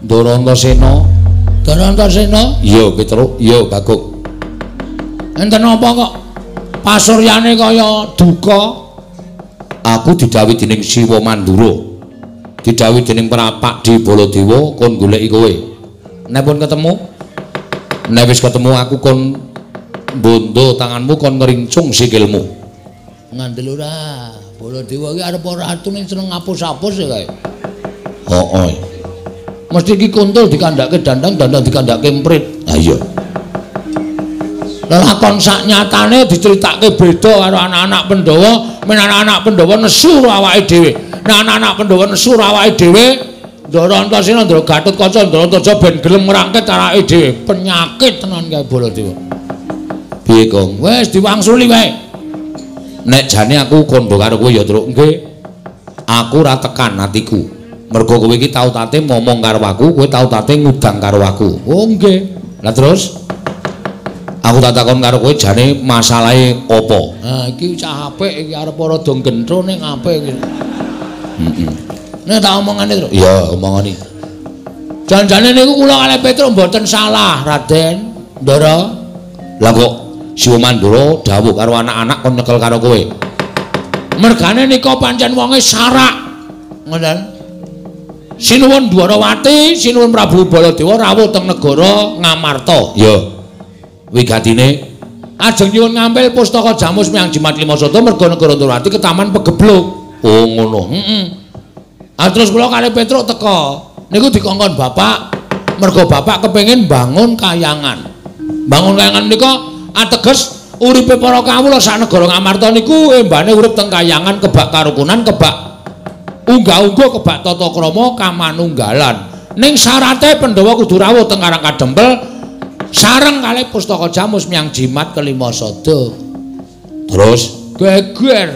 Ndara Antasena. Ndara Antasena? Iya, Petruk. Iya, Bagong. Enten apa kok pasuryane kaya duka? Aku didhawuhi dening Siwa Mandura. Didhawuhi dening Prapak di Baladewa kon goleki kowe. Nek pun ketemu, nek wis ketemu aku kon bondo tanganmu kon ngerincung sikilmu. Ngandel ora. Baladewa iki arep ratu ning seneng ngapus-apus ya kae. Hooh. Mesti iki kuntul dikandhake dandang dikandhake emprit. Ha iya. Lakon sak nyatane diceritake beda karo anak-anak Pandhawa, men anak-anak Pandhawa nesu awake dhewe. Nek anak-anak Pandhawa nesu awake dhewe, Ndara Antasena, Ndara Gatotkaca, Ndara Antaja ben gelem ngrangket awake dhewe. Penyakit tenan kae Baladewa. Piye, Kong? Wis diwangsuli wae. Nek jane aku kandha karo kowe ya, Truk. Nggih. Aku ora tekan atiku. Mergo kowe iki tau tate ngomong karo aku, kowe tau tate ngudang karo aku. Oh nggih. Lah terus aku tak takon karo kowe jane masalahe apa? Nah, iki cah apik iki arep rada gentro ning apik iki. Heeh. Nek tak omongane, Tru. Iya, omongane. Jan-jane niku kula kalih Petruk mboten salah, Raden. Ndara. Lah kok Siwa Mandura dawuh karo anak-anak kon nyekel karo kowe. Mergane nika pancen wonge sarak. Ngoten. Sinuwun Dwarawati, sinuwun Prabu Baladewa rawuh teng negara Ngamarta. Ya. Wigatine ajeng nyuwun ngambil pustaka Jamus Miang Jimat Lima Sada merga negara Dwarawati ketaman pegebluk. Oh ngono. Heeh. Terus kula kalih Petruk teka. Niku dikongkon bapak merga bapak kepengin bangun kayangan. Bangun kayangan nika ateges uripe para kawula sak negara Ngamarta niku embane urip teng kayangan kebak karukunan, kebak unggah-ungguh, kebak tata krama kamanunggalan. Ning syarate Pandhawa kudu rawuh teng Karang Kadempel sareng kalih pustaka Jamus Miang Jimat Kelima Sada. Terus Geger.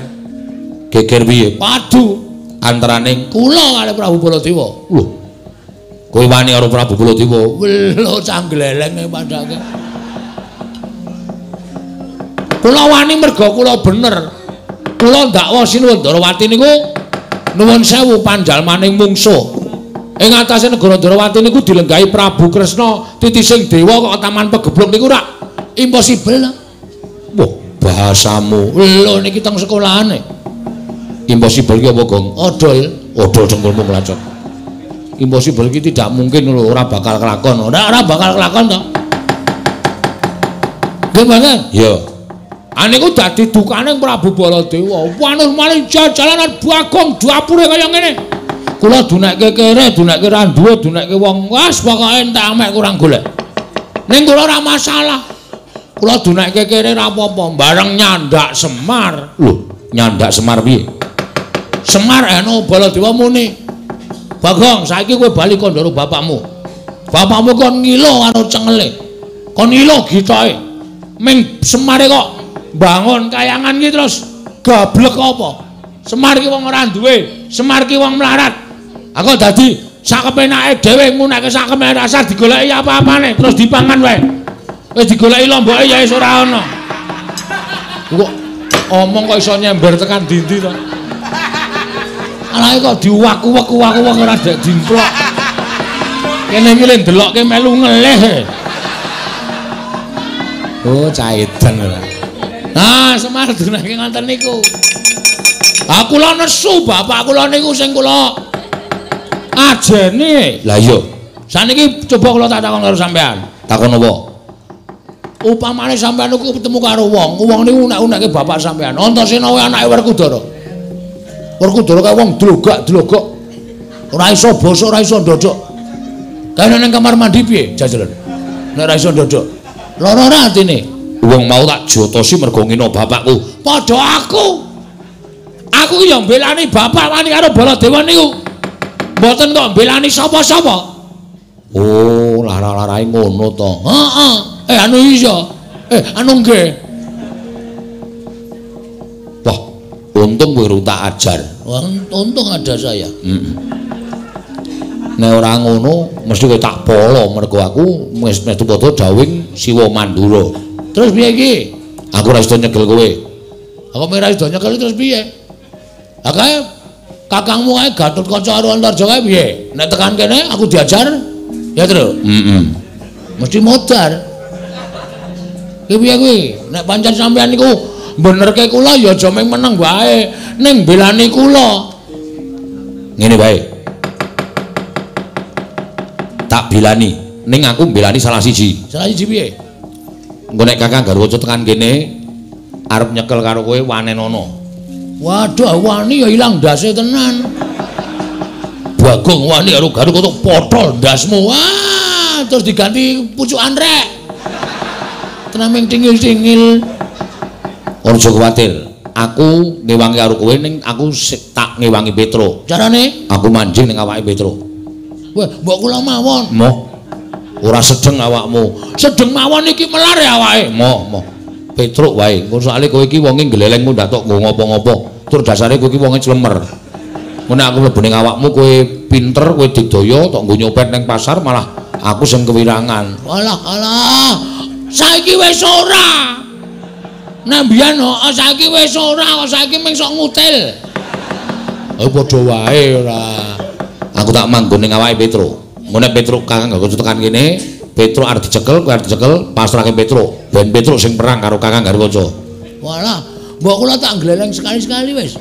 Geger piye? Padu Antaraning kula kalih Prabu Baladewa. Lho. Kowe wani karo Prabu Baladewa? Lho canggleleng padake. Kula wani merga kula bener. Kula ndakwa Sinuwun Dwarawati niku nuwun sewu panjalmaning mungsuh. Ing atase negara Dwarawati niku dilenggahi Prabu Kresna titising dewa kok taman pegebluk niku rak impossible. Wah, bahasamu. Lho niki teng sekolahane. Impossible ki apa, Gong? Odol. Odol dengkulmu nglacok. Impossible ki tidak mungkin lho, ora bakal kelakon. Ora bakal kelakon to. Gimana? Iya. Aniku dadi dukane Prabu Baladewa. Wanus malih jalanan Bagong dapure kaya ngene. Kula dunekke kere, dunekke randuwe, dunekke wong wis pokoke entek amek kurang golek. Ning kula ora masalah. Kula dunekke kere ora apa-apa, bareng nyandak Semar. Lho, nyandak Semar piye? Semar eno Baladewa muni. Bagong, saiki kowe bali kandhara bapakmu. Bapakmu kon ngilo karo cengele. Kon ngilo gitoke. Ming Semare kok bangun kayangan iki terus gablek apa? Semar ki wong ora duwe, Semar ki wong melarat. Aku dadi sak kepenake dhewe ngunekke sak kepenake asal digoleki apa-apane terus dipangan wae. Wis digoleki lomboke ya wis ora ana. Kok omong kok iso nyember tekan ndi-ndi to? Alae kok diwaku-waku ora dek dimplok. Kene iki le ndelokke melu ngelih. Oh, caedan ora. Nah, Semar dunake ngoten niku. Aku kula nesu bapak kula niku sing kula ajene. Lah iya. Saniki coba kula tak takon karo sampean. Takon apa? Upamane sampean niku ketemu karo wong niku unek-unekke bapak sampean. Antasena kuwi anake Werkudara. Werkudara kae wong drogak-drogok. Ora iso basa, ora iso ndodok. Kae nang kamar mandi piye jajalan? Nek ora iso ndodok. Lara ora atine. Wong mau tak jotosi mergo ngino bapakku. Padha aku. Aku ya mbelani bapak wani karo Baladewa niku. Mboten kok mbelani sapa-sapa. Oh, lara-larae ngono to. Heeh. Anu iya. Anu nggih. Wah, untung kowe urung tak ajar. Untung ada saya. Heeh. Nek ora ngono, mesti kowe tak polo mergo aku wis metu padha dawing Siwa Mandura. Terus piye iki? Aku ora iso nyegel kowe. Aku ora iso nyegel terus piye? Lah kae kakangmu kae Gatotkaca karo Antarja kae piye? Nek tekan kene aku diajar. Ya, Tru? Mesti modar. Ki piye kuwi? Nek pancen sampean niku benerke kula ya aja mung meneng wae, ning belani kula. Ngene wae. Tak bilani, ning aku belani salah siji. Salah siji piye? Engko nek Kakang Garwaca tekan kene arep nyekel karo kowe wanenono. Waduh, wani ya ilang ndase tenan. Bagong wani karo Garwaca potol ndasmu. Wah, terus diganti pucukan rek. Tenaming tingil-tingil. Aja kuwatir. Aku ngewangi karo kowe ning aku tak ngewangi Petro. Carane? Aku manjing ning awake Petro. Wah, mbok kula mawon. Moh. Ora sedeng awakmu. Sedeng mawon iki melar ya awake. Moh. Petro wae. Engko soalé kowe iki wonge glelengmu ndak tok nggo ngopo-ngopo. Tur dasare kowe iki wonge clemer. Mun aku mlebu ning awakmu kowe pinter, kowe digdaya tok nggo nyopet ning pasar malah aku sing kewirangan. Alah. Saiki wis ora. Nek mbiyen saiki wis ora, saiki mung sok ngutil. Padha wae ora. Aku tak manggon ning awake Petro. Mun nek Petro Kakang Garwaca tekan kene, Petro arep dicekel, kowe arep dicekel, pasrahke Petro. Ben Petro sing perang karo Kakang Garwaca. Walah, mbok kula tak gleleng sekali-sekali wis.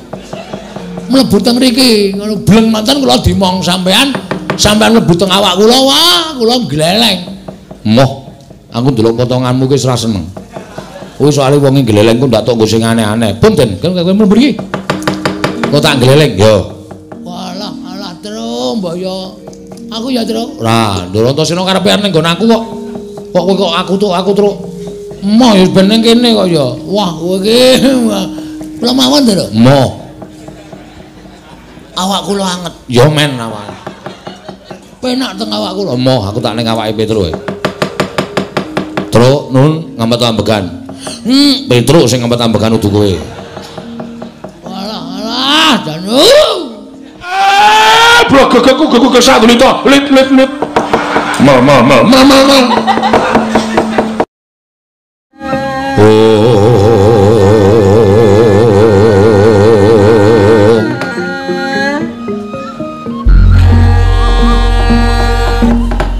Mlebu teng mriki, ngono bleng manten kula dimong sampean mlebu teng awak kula, wah, kula gleleng. Moh, aku ndelok potonganmu ki wis ra seneng. Kowe soalé wong glelengku ndak tok nggo sing aneh-aneh. Punten, kowe mlebu mriki. Kok tak gleleng, yo. Walah, alah Tru, mbok yo. Aku ya, Tru. Lah, Ndurantasena karepean ning nggon aku kok. Kok aku Tru. Moh ya ben ning kene kok ya. Wah, kowe iki kula mawon, Tru. Moh. Awak kula anget. Ya men awak. Penak teng awak kula. Moh, aku tak ning awake Petro. Tru, nun ngamet ambegan. Petro sing ngamet ambegan udu kowe. Walah, Danu. Blok sak lito. Lit. Mal.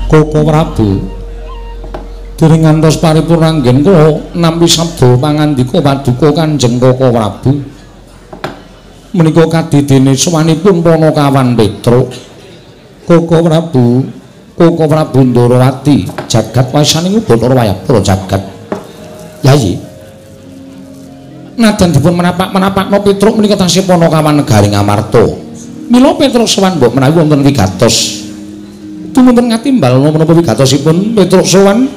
Koko Prabu dereng ngantos paripurna anggen kula nampi sabda pangandika paduka Kanjeng Koko Prabu menika kadidene sowanipun Panakawan Petro. Koko Prabu Ndarawati jagat wasaning Bathara Wayapura jagat. Yayi nadan dipun menapak-menapakno Petro menika taksih Panakawan negaring Amarta. Mila Petro sowan mbok menawi wonten wigatos tumunten ngatimbal menapa wigatosipun Petro sowan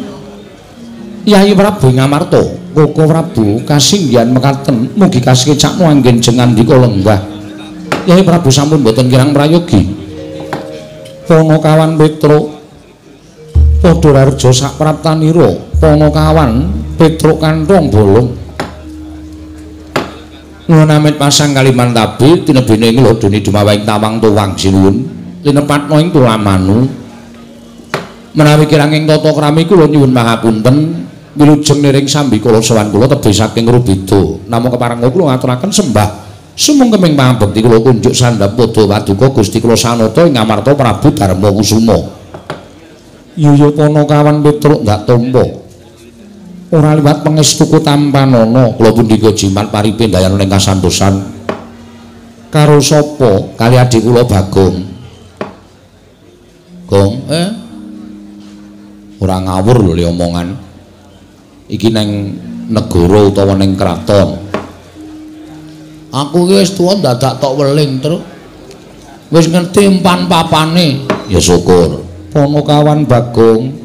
Yayi Prabu Ngamarta. Koko Prabu kasinggihan mekaten mugi kasekecakno anggen jengandika lenggah. Yayi Prabu sampun boten kirang prayogi. Panakawan Petro padha rarja sak praptanira. Panakawan Petro kantong bolong. Nuwun amit pasang kaliman tabi tinebene nglodoni dumawing tawang tuwang sinuwun. Linepatno ing tulamanu. Menawi kiranging tata krami kula nyuwun pangapunten wilujeng niring sambi kula sowan kula tebih saking Rubida namung keparenga kula ngaturaken sembah sumengkeming pangabekti kula kunjuk sandhap padha paduka Gusti kula sanata ing Amarta Prabu Darma Kusuma. Yuya Panakawan Petro ndak tampa ora liwat pangestuku tampanana kula pundika jimat paripe dayan ing kasantosan karo sapa kali adik kula Bagong. Gong ora ngawur lho le omongan iki neng negara utawa neng kraton. Aku ki wis tuwa dadak tok weling terus wis ngerti empan papane. Ya syukur. Panakawan Bagong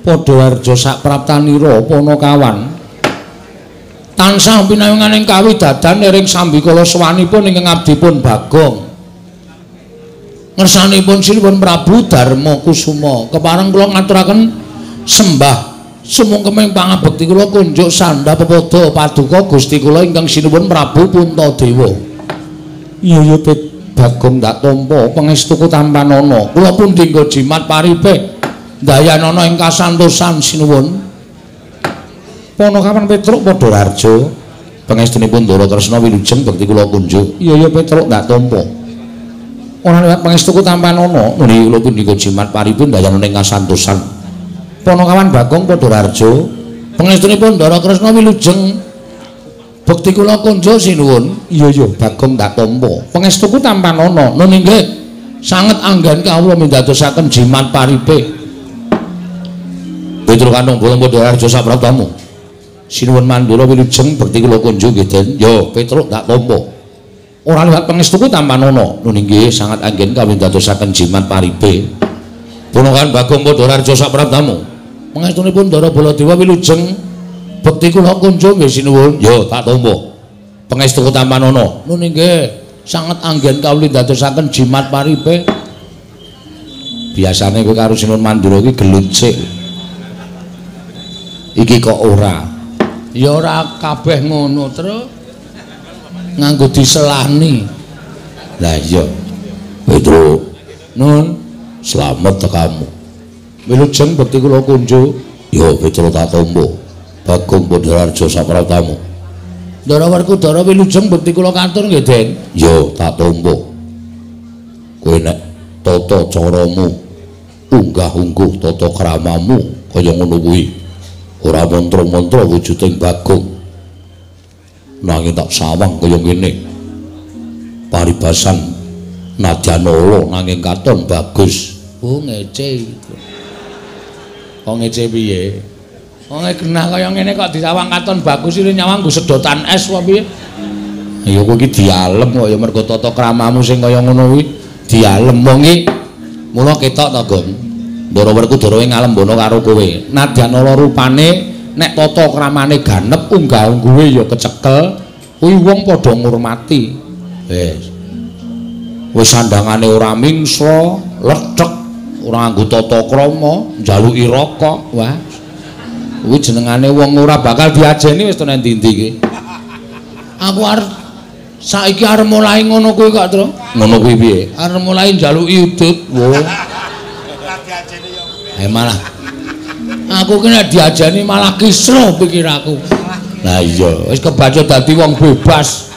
padha warja sak praptanira Panakawan tansah pinayunganing kawidadan ing sambi kala sowanipun ingkang abdipun Bagong ngersanipun Sinuwun Prabu Darma Kusuma kepareng kula ngaturaken sembah sumungkeming pangabekti kula kunjuk sandhap pepodo paduka Gusti kula ingkang Sinuwun Prabu Puntadewa. Iya Bagong ndak tampa pangestuku tampanana kula pun dinggo jimat paripe dayanana ing kasantosan sinuwun. Panakawan Petruk padha rarja pangestunipun Ndara Tresna wilujeng bekti kula kunjuk. Iya Petruk ndak tampa ora liwat pangestuku tampan ana nuli kula punika jimat paripun dayan ning kasantosan Ponokawan Bagong Padhararjo pangestunipun Ndara Kresna wilujeng bekti kula konjo sinuwun iya Bagong tak tampa pangestuku tampan ana nun inggih sanget anggen kawula mindadosaken jimat paripe Petro Kandung Bolong Padhararjo sapratamu sinuwun Mandura wilujeng bekti kula konjo nggih Den ya Petro tak tampa ora liwat pangestuku tampan ana nun inggih sangat anggen kawula mindadosaken jimat paripe Ponokawan Bagong Padhararjo sapratamu pangestunipun Ndara Baladewa wilujeng bekti kula konjo nggih sinuwun ya tak tampa pangestuku tampan ana nun inggih sanget anggen kawula dadosaken jimat paripe biasane kowe karo Sinuwun Mandura iki gelut sik iki kok ora ya ora kabeh ngono terus nganggo diselani lah iya Petro nun slamet tekamu wilujeng bekti kula konjo ya Petro tak tampa Bagong Padhararjo sapratamu Ndara Werkudara wilujeng bekti kula katur nggih Den ya tak tampa kowe nek tata caramu unggah-ungguh tata kramamu kaya ngono kuwi ora mantra-mantra wujuding Bagong nanging tak sawang kaya ngene paribasan nadyan ala nanging katon bagus ngece kok ngece piye wong genah kaya ngene kok disawang katon bagus iki nyawang nggo sedotan es apa piye ya kowe iki dialem kok ya mergo tata kramamu sing kaya ngono kuwi dialem wong iki mula ketok to Gong Ndara Werkudara ngalembono karo kowe nadyan ala rupane nek tata kramane ganep unggah-ungguhe ya kecekel kuwi wong padha ngurmati wis sandangane ora mingsra lethek ora nganggo tata krama njaluki rokok wah kuwi jenengane wong ora bakal diajeni wis tenan ndi-ndi iki aku arep saiki arep mulai ngono kuwi kok Tru ngono kuwi piye arep mulai njaluki udut wo malah aku ki nek diajeni malah kisruh pikirku lah iya wis kebaca dadi wong bebas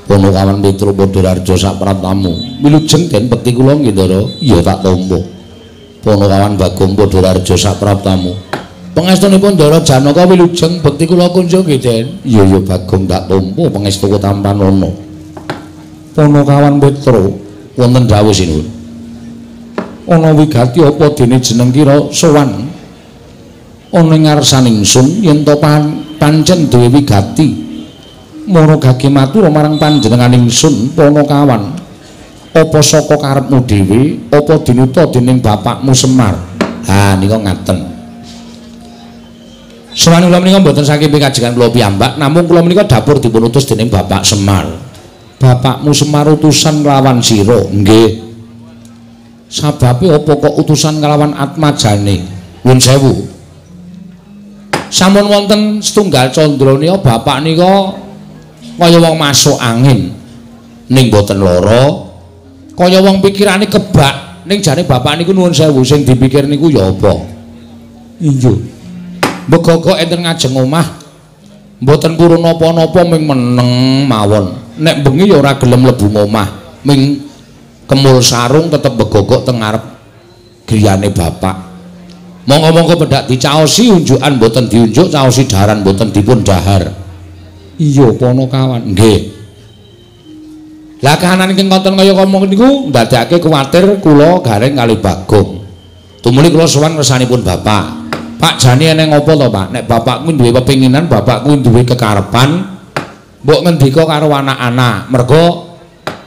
Ponokawan Petro Padhararjo sapratamu wilujeng Den bekti kula nggih Ndara iya tak tampa Ponokawan Bagong Padhararjo sapratamu pangestunipun Ndara Janaka wilujeng bekti kula konjo nggih Den iya Bagong tak tampa pangestuku tampan ana Ponokawan Petro wonten dawuh sinuwun ana wigati apa dene jeneng kira sowan ana ngarsaning ingsun yen to pancen duwe wigati mara gage matur marang panjenenganing ingsun Ponokawan apa saka karepmu dhewe apa dinuta dening bapakmu Semar ha nika ngaten sawane kula menika mboten saking pikajengan kula piyambak namung kula menika dapur dipun utus dening Bapak Semar bapakmu Semar utusan nglawan sira nggih sababe apa kok utusan nglawan atmajane nuwun sewu sampun wonten setunggal candra nika bapak nika kaya wong masuk angin ning boten lara kaya wong pikirane kebak ning jane bapak niku nuwun sewu sing dipikir niku ya apa iya begogok enten ngajeng omah mboten purun napa-napa ming meneng mawon nek bengi ya ora gelem mlebu omah ming kemul sarung tetep begogok teng ngarep griyane bapak monggo-monggo pedhak dicaosi unjukan mboten diunjuk caosi daharan mboten dipun dahar iya Ponokawan nggih lah kahanan ing konten kaya ngomong niku ndadekake kuwatir kula gareng kalih Bagong tumuli kula sowan ngersanipun bapak Pak jane eneng apa to Pak nek bapakku duwe kepinginan bapakku duwe kekarepan mbok ngendika karo anak-anak mergo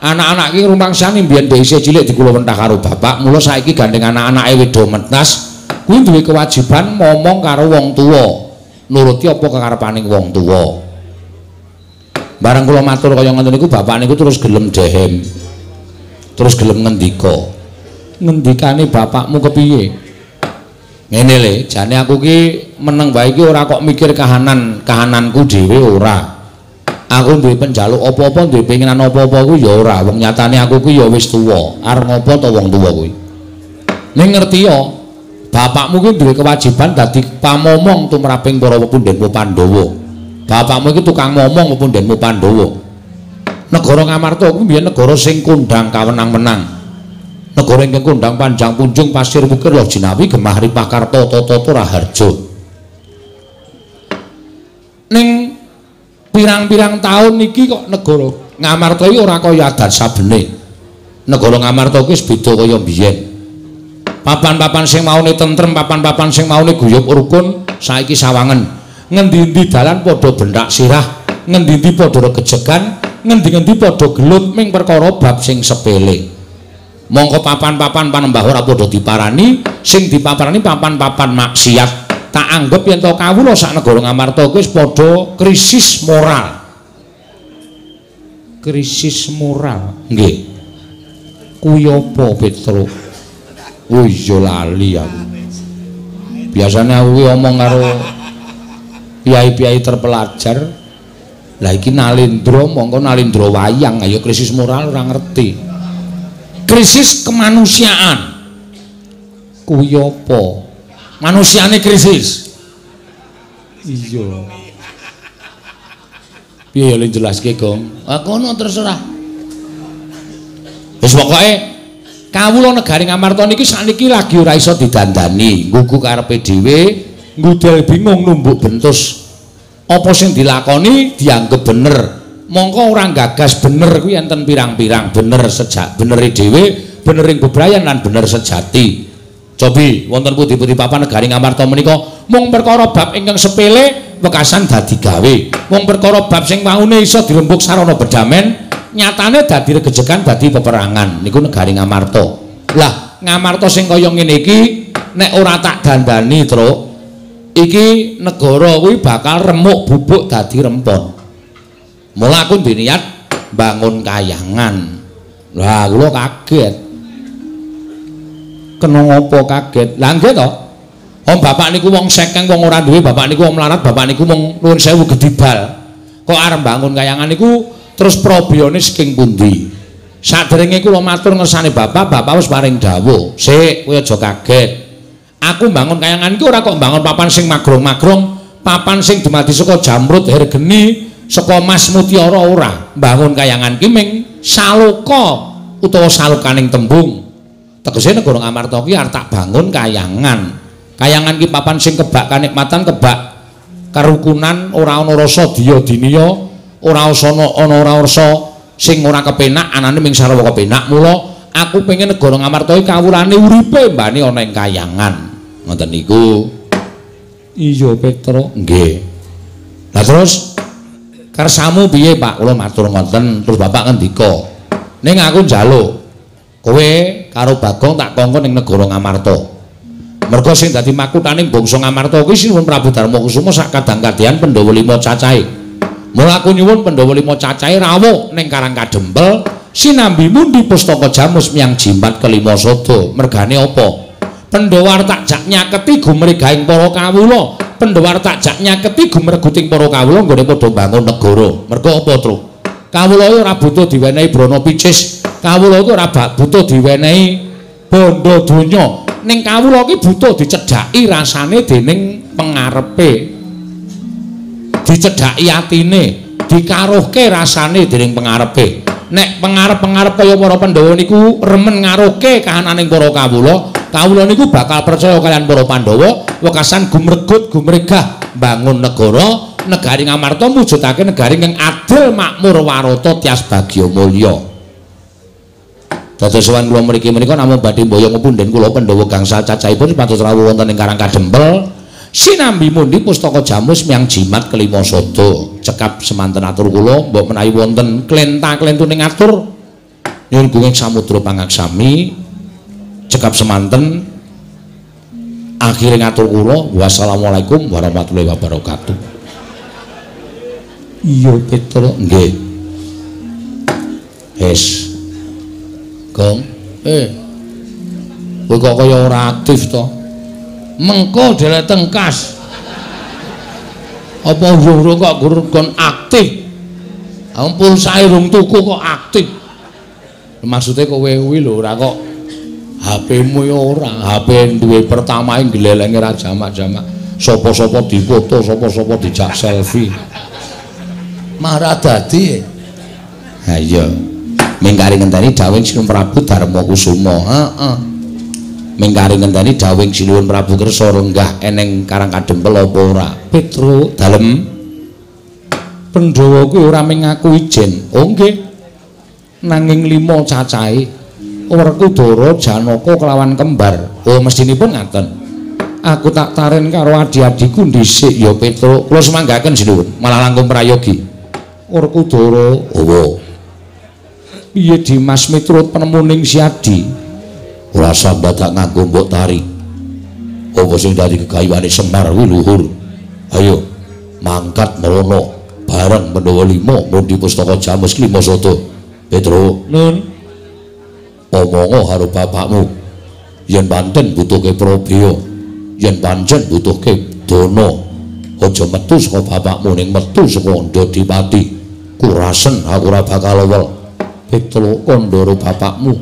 anak-anak iki rumangsane mbiyen isih cilik dikula-wentah karo bapak mula saiki gandeng anak-anake wedo mentas kuwi duwe kewajiban ngomong karo wong tuwa nuruti apa kekarepaning wong tuwa bareng kula matur kaya ngoten niku bapak niku terus gelem dehem terus gelem ngendikane bapakmu kepiye ngene le jane aku ki meneng bae iki ora kok mikir kahananku dhewe ora aku duwe penjaluk apa-apa duwe pengenan apa-apa ku ya ora wong nyatane aku ku ya wis tuwa arep ngopo to wong tuwa kuwi ning ngerti ya bapakmu ki duwe kewajiban dadi pamomong tumraping para pepundhenmu Pandhawa bapakmu iki tukang ngomong pepundhenmu Pandhawa Negara Ngamarta kuwi biyen negara sing kondhang kawenang-menang. Negara ingkang kondhang panjang punjung pasir wukir lo jinawi gemah ripakarta tata raharja. Ning pirang-pirang taun niki kok negara Ngamarta iki ora kaya adat sabene. Negara Ngamarta kuwi wis beda kaya biyen. Papan-papan sing maune tentrem, papan-papan sing maune guyub rukun saiki sawangen. Ngendi-endi dalan padha bentak sirah, ngendi-endi padha regejegan, ngendi-endi padha gelut ming perkara bab sing sepele. Mongko papan-papan panembah ora padha diparani, sing dipaparani papan-papan maksiat. Tak anggap yen to kawula sak negara Ngamarta kuwi wis padha krisis moral. Krisis moral. Nggih. Kuwi apa, Petro? Oh iya lali aku. Biasanya aku ngomong karo piyai-piyai terpelajar. Lah iki nalindra, mongko nalindra wayang, ayo krisis moral ora ngerti. Krisis kemanusiaan. Kuwi apa? Manusiane krisis. Iya. Piye yo jelaske, Gong? Ah kono terserah. Wis pokoke kawula negari Ngamarta niki sakniki lagi ora iso didandani, nggugu karepe dhewe, ngudel bingung numbuk bentus. Apa sing dilakoni dianggep bener. Mongko ora gagas bener kuwi enten pirang-pirang, bener sejak benere dhewe, benering bebrayan lan bener sejati. Cobi wonten pundi-pundi papan negari Ngamarta menika mung perkara bab ingkang sepele wekasan dadi gawe. Mung perkara bab sing maune iso dirembuk sarana bedamen, nyatane dadi regejegan dadi peperangan. Niku negari Ngamarta. Lah, Ngamarta sing kaya ngene iki nek ora tak dandani, Truk, iki negara kuwi bakal remuk bubuk dadi rempon. Mula aku diniat bangun kayangan. Lah, kula kaget. Kena ngopo kaget? Lah nggih to. Om bapak niku wong sekeng, wong ora duwe, bapak niku wong melarat, bapak niku mung nuwun sewu gedibal. Kok arep bangun kayangan niku terus probiyane saking pundi? Saderenge kula matur ngersane bapak, bapak wis paring dawuh. Sik, kowe aja kaget. Aku bangun kayangan iki ora kok bangun papan sing magrong-magrong, papan sing dumadi saka jamrut hergeni, saka mas mutiara ora. Bangun kayangan ki ming saloka utawa salokaning tembung. Tegese negara Ngamarta ki arep tak bangun kayangan. Kayangan ki papan sing kebak kanikmatan, kebak karukunan, ora ana rasa diya diniya, ora ana rasa sing ora kepenak, anane ming sarwa kepenak. Mula aku pengen negara Ngamarta iki kawulane uripe mbane ana ing kayangan. Ngoten niku. Iya, Petro. Nggih. Lah terus kersamu piye, Pak? Kula matur ngoten, terus Bapak ngendika. Ning aku njaluk kowe karo Bagong tak kongkon ning negara Ngamarta. Merga sing dadi makutaning bangsa Ngamarta kuwi Sinuwun Prabu Darmakusuma sak kadang-kadhean Pandhawa 5 cacahe. Mula aku nyuwun Pandhawa 5 cacahe rawuh ning Karang Kadempel sinambi mundi pustaka jamus miyang jimat kelima sada. Mergane apa? Pandhawa tak jak nyaketi gumregahing para kawula. Pandhawa tak jak nyaketi gumreguting para kawula nggone padha bangun negara. Merga apa, Tru? Kawula ora butuh diwenehi brana picis. Kawula iki ora butuh diwenehi bondo donya. Ning kawula iki butuh dicedhaki rasane dening pengarepe. Dicedhaki atine, dikaruhke rasane dening pengarepe. Nek pengarep-pengarep kaya para Pandhawa niku remen ngaruhke kahananing para kawula, kawula niku bakal percaya kalian para Pandhawa wekasan gumregut gumregah bangun negara, negari Ngamarta mujudake negari ingkang adil, makmur, warata, tias bagya mulya. Dados sowan kula mriki menika namung badhe mboyo ngepunden kula Pandhawa gangsal cacahipun pados rawuh wonten ing Karang Kadempel sinambi mundi pustaka jamus miyang jimat kelima sada. Cekap semanten atur kula mbok menawi wonten klenta-klentuning atur nyuwun gunging samudra pangaksami. Cekap semanten akhire ngatur kula wassalamualaikum warahmatullahi wabarakatuh. Iya, Petro. Nggih. Wis. Gong, kowe kok kaya ora aktif to? Mengko dhewe tengkas. Apa urung kok gon aktif? Ampun sae rung tuku kok aktif. Maksude kowe kuwi lho ora kok HP-mu ya ora. HP duwe pertama ing glelenge ra jamak-jamak. Sapa-sapa difoto, sapa-sapa dijak selfie. Marah dadi. Ha iya. Mingkari ngenteni dawuh Sinuwun Prabu Darma Kusuma. Heeh. Mingkari ngenteni dawuh Sinuwun Prabu kersa renggah eneng Karang Kadempel apa ora? Petruk dalem. Pandhawa kuwi ora mung ngaku ijen. Oh nggih. Nanging 5 cacahe. Werkudara, Janaka kelawan kembar. Oh mestinipun ngaten. Aku tak taren karo adi-adiku dhisik ya Petruk. Kula semanggaken Sinuwun, malah langkung prayogi. Werkudara, oh. Piye Dimas miturut penemuning si Adi? Ora sambadak nganggo mbok tari. Apa sing dadi gegayuhane Semar kuwi luhur. Ayo mangkat merono bareng Pandhawa 5 mundi pustaka Jamus Klima Sada. Petruk, nun. Omongo karo bapakmu. Yen pancen butuhke Prabeya, yen pancen butuhke dana, aja metu saka bapakmu ning metu saka Ndadipati. Kurasen aku ora bakal lowel. Petruk kandhara bapakmu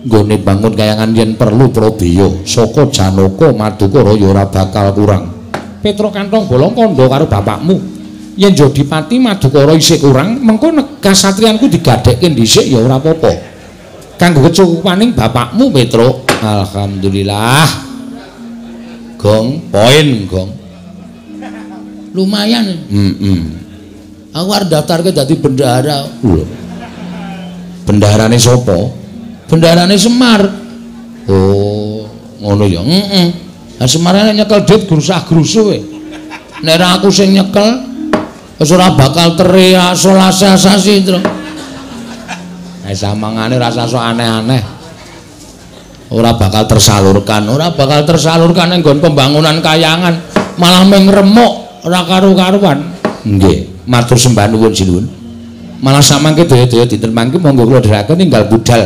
nggone bangun kayangan yen perlu Prabeya saka Janaka Madukara ya ora bakal kurang. Petruk kantong bolong kandha karo bapakmu. Yen Ndadipati Madukara isih kurang, mengko kasatriyanku digadhekke dhisik ya ora apa-apa. Kanggo kecukupaning bapakmu Petruk. Alhamdulillah. Gong, poin Gong. Lumayan. Aku arep daftarke dadi bendahara. Bendaharane sapa? Bendaharane Semar. Oh, ngono ya. Heeh. Lah Semar nyekel dit grusah-grusu kowe. Nek ra aku sing nyekel wis ora bakal teriak solasasasi terus. Samangane rasa sok aneh-aneh. Ora bakal tersalurkan ning nggon pembangunan kayangan, malah mung remuk ora karu-karuan. Nggih, matur sembah nuwun Sinuwun. Malah samangke daya-daya dinten mangke monggo kula dherekaken tinggal budal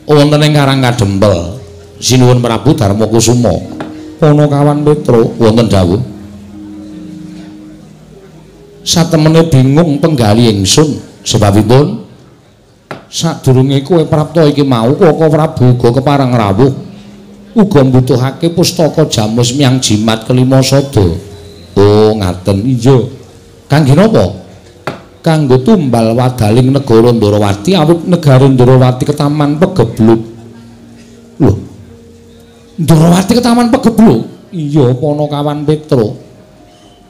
wonten ing Karang Kadempel Sinuwun Prabu Darma Kusuma. Ana kawan Petruk wonten dawuh. Satemene bingung penggali ingsun sebabipun sadurunge kowe prapta iki mau Kaka Prabu uga kepareng rawuh uga mbutuhake pustaka Jamus Myang Jimat Kelima Sada. Oh ngaten iya. Kangge napa? Kanggo tumbal wadaling negara Ndarawati awit negara Ndarawati ketaman pegebluk. Lho. Ndarawati ketaman pegebluk? Iya pana kawan Petruk.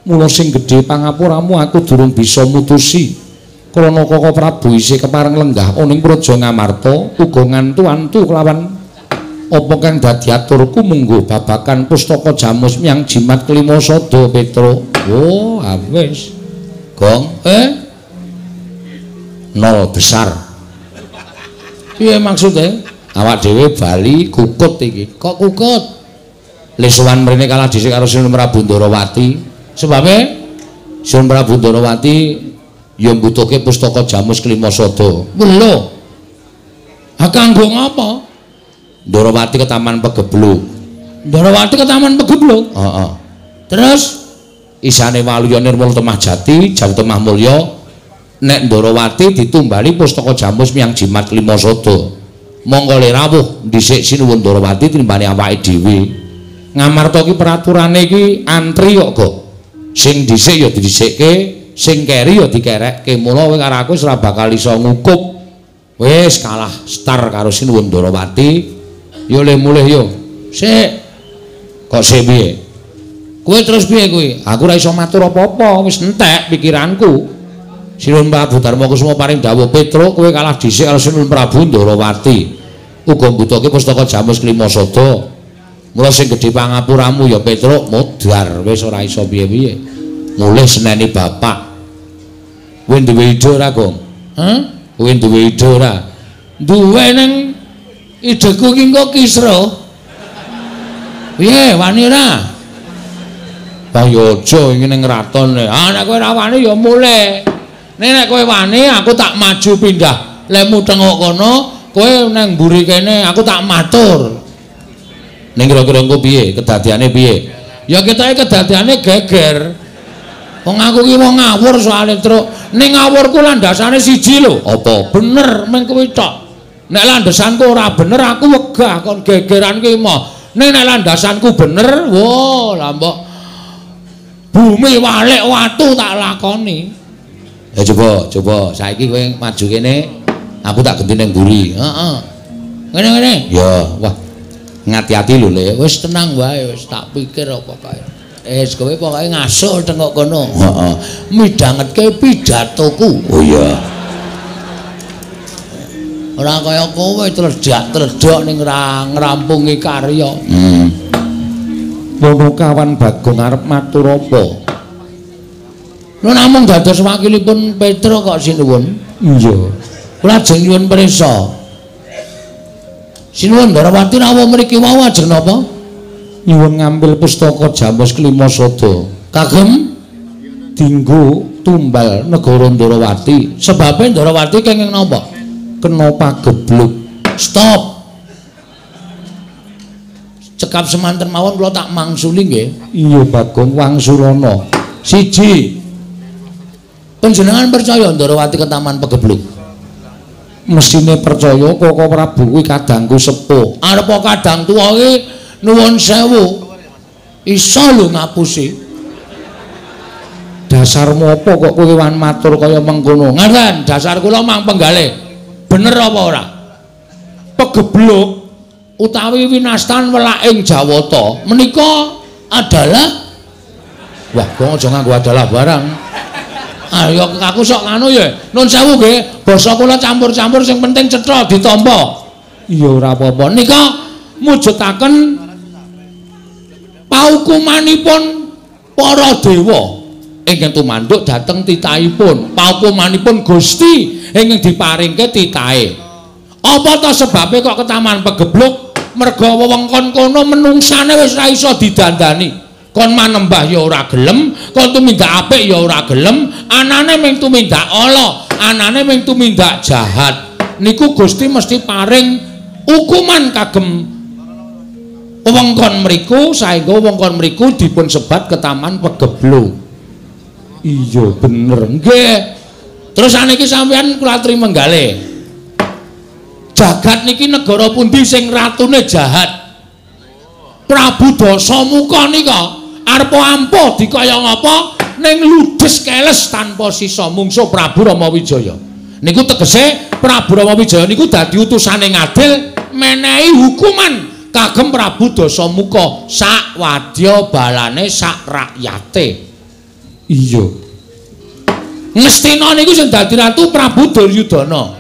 Mula sing gedhe pangapuramu aku durung bisa mutusi. Krana Kaka Prabu isih kepareng lenggah ning Praja Ngamarta uga ngantu-antu kelawan apa kang dadi aturku munggo babakan pustaka Jamus Myang Jimat Kelima Sada Petruk. Oh, wis. Gong, nol besar. Piye maksude? Awak dhewe bali kukut iki. Kok kukut? Lesuwan mrene kalah dhisik karo Sinuwun Prabu Ndarawati. Sebabe Sinuwun Prabu Ndarawati ya mbutuhke pustaka Jamus Kelima Sada. Lho. Ha kanggo ngapa? Ndarawati ke Taman Pegebluk. Ndarawati ke Taman Pegebluk? Heeh. Terus isane Waluya Nirmala Temah Jati, Jati Temah Mulya. Nek Ndarawati ditumbali pustaka Jamus Myang Jimat Kelima Sada. Monggo le rawuh dhisik Sinuwun Ndarawati timbane awake dhewe. Ngamarta ki peraturane iki antri kok. Sing dhisik ya didhisikke, sing keri ya dikerekke. Mula kowe karo aku wis ora bakal iso ngukup. Wis kalah star karo Sinuwun Ndarawati. Yo le mulih yo. Sik. Kok sik piye? Kowe terus piye kowe? Aku ora iso matur apa-apa, wis entek pikiranku. Sinuwun Prabu Darma Kusuma paring dawuh Petruk kowe kalah dhisik karo Sinuwun Prabu Ndarawati. Uga mbutuhke pustaka Jamus Kelima Sada. Mula sing gedhe pangapuramu ya Petruk modar wis ora iso piye-piye. Mulih seneni bapak. Kowe duwe ide ora, Gong? Hah? Kowe duwe ide ora? Duwe ning ideku ki engko kisra. Piye wani ora? Lah ya aja iki ning raton. Ah nek kowe ora wani ya mulih. Nek kowe wani aku tak maju pindah. Lemu tengok kono, kowe nang mburi kene aku tak matur. Ning kira-kira engko piye? Kedadiane piye? Ya ketoke kedadiane geger. Wong aku ki wong ngawur soalé truk. Ning ngawurku landasane siji lho. Apa? Bener meng kuwi tok. Nek landasanku ora bener aku wegah kon gegeran ki mah. Ning nek landasanku bener, wah lah mbok bumi walik watu tak lakoni. Ya coba saiki kowe maju kene. Aku tak ganti ning mburi. Heeh. Ngene. Ya, wah. Ngati-ati lho, Le. Wis tenang wae, wis tak pikir apa kae. Kowe pokoke ngasuh tengok kono. Heeh. Midhangetke pidatoku. Oh iya. Ora kaya kowe tledhak-tledhok ning ngrampungi karya. Mono kawan Bagong arep matur apa? Lho namung dados wakilipun Petro kok sinuwun. Iya. Kula ajeng nyuwun prisa. Sinuwun Ndarawati rawuh mriki wau ajeng napa? Nyuwun ngambil pustaka Jamus Klimasada. Kagem Dinggo tumbal negara Ndarawati. Sebabe Ndarawati kenging napa? Kena pagebluk. Stop. Cekap semanten mawon kula tak mangsuli nggih. Iya Bagong wangsulana. Siji. Panjenengan percaya Ndarawati ke taman pagebluk? Mesine percaya Koko Prabu kuwi kadangku sepuh. Arepa kadang tuwa iki nuwun sewu. Iso lho ngapusi. Dasarmu apa kok kowe wan matur kaya mengkono? Ngaten, dasar kula mang penggalih. Bener apa ora? Pagebluk utawi winastan welaking Jawata menika adalah wah, kok aja nganggo adalah barang. Ayo aku sok anu ya. Nun sewu nggih, basa kula campur-campur sing penting cetha ditampa. Iya ora apa-apa. Nika mujudaken paukumanipun para dewa ingkang tumanduk dhateng titahipun. Paukumanipun Gusti ingkang diparingke titahe. Apa ta sebabe kok ke taman pagebluk? Merga wewengkon kono menungsane wis ora iso didandani. Kon manembah ya ora gelem, kon tumindak apik ya ora gelem, anane mung tumindak ala, anane mung tumindak jahat. Niku Gusti mesti paring hukuman kagem wewengkon mriku, saengga wewengkon mriku dipun sebat ke taman pagebluk. Iya bener. Nggih. Terus saniki sampeyan kula aturi menggalih. Jagat niki negara pundi sing ratune jahat? Prabu Dasamuka nika arep ampuh dikaya ngapa ning ludes keles tanpa sisa mungsuh Prabu Ramawijaya. Niku tegese Prabu Ramawijaya niku dadi utusane ngadil menehi hukuman kagem Prabu Dasamuka sak wadya balane sak rakyate. Iya. Ngastina niku sing dadi ratu Prabu Duryudana.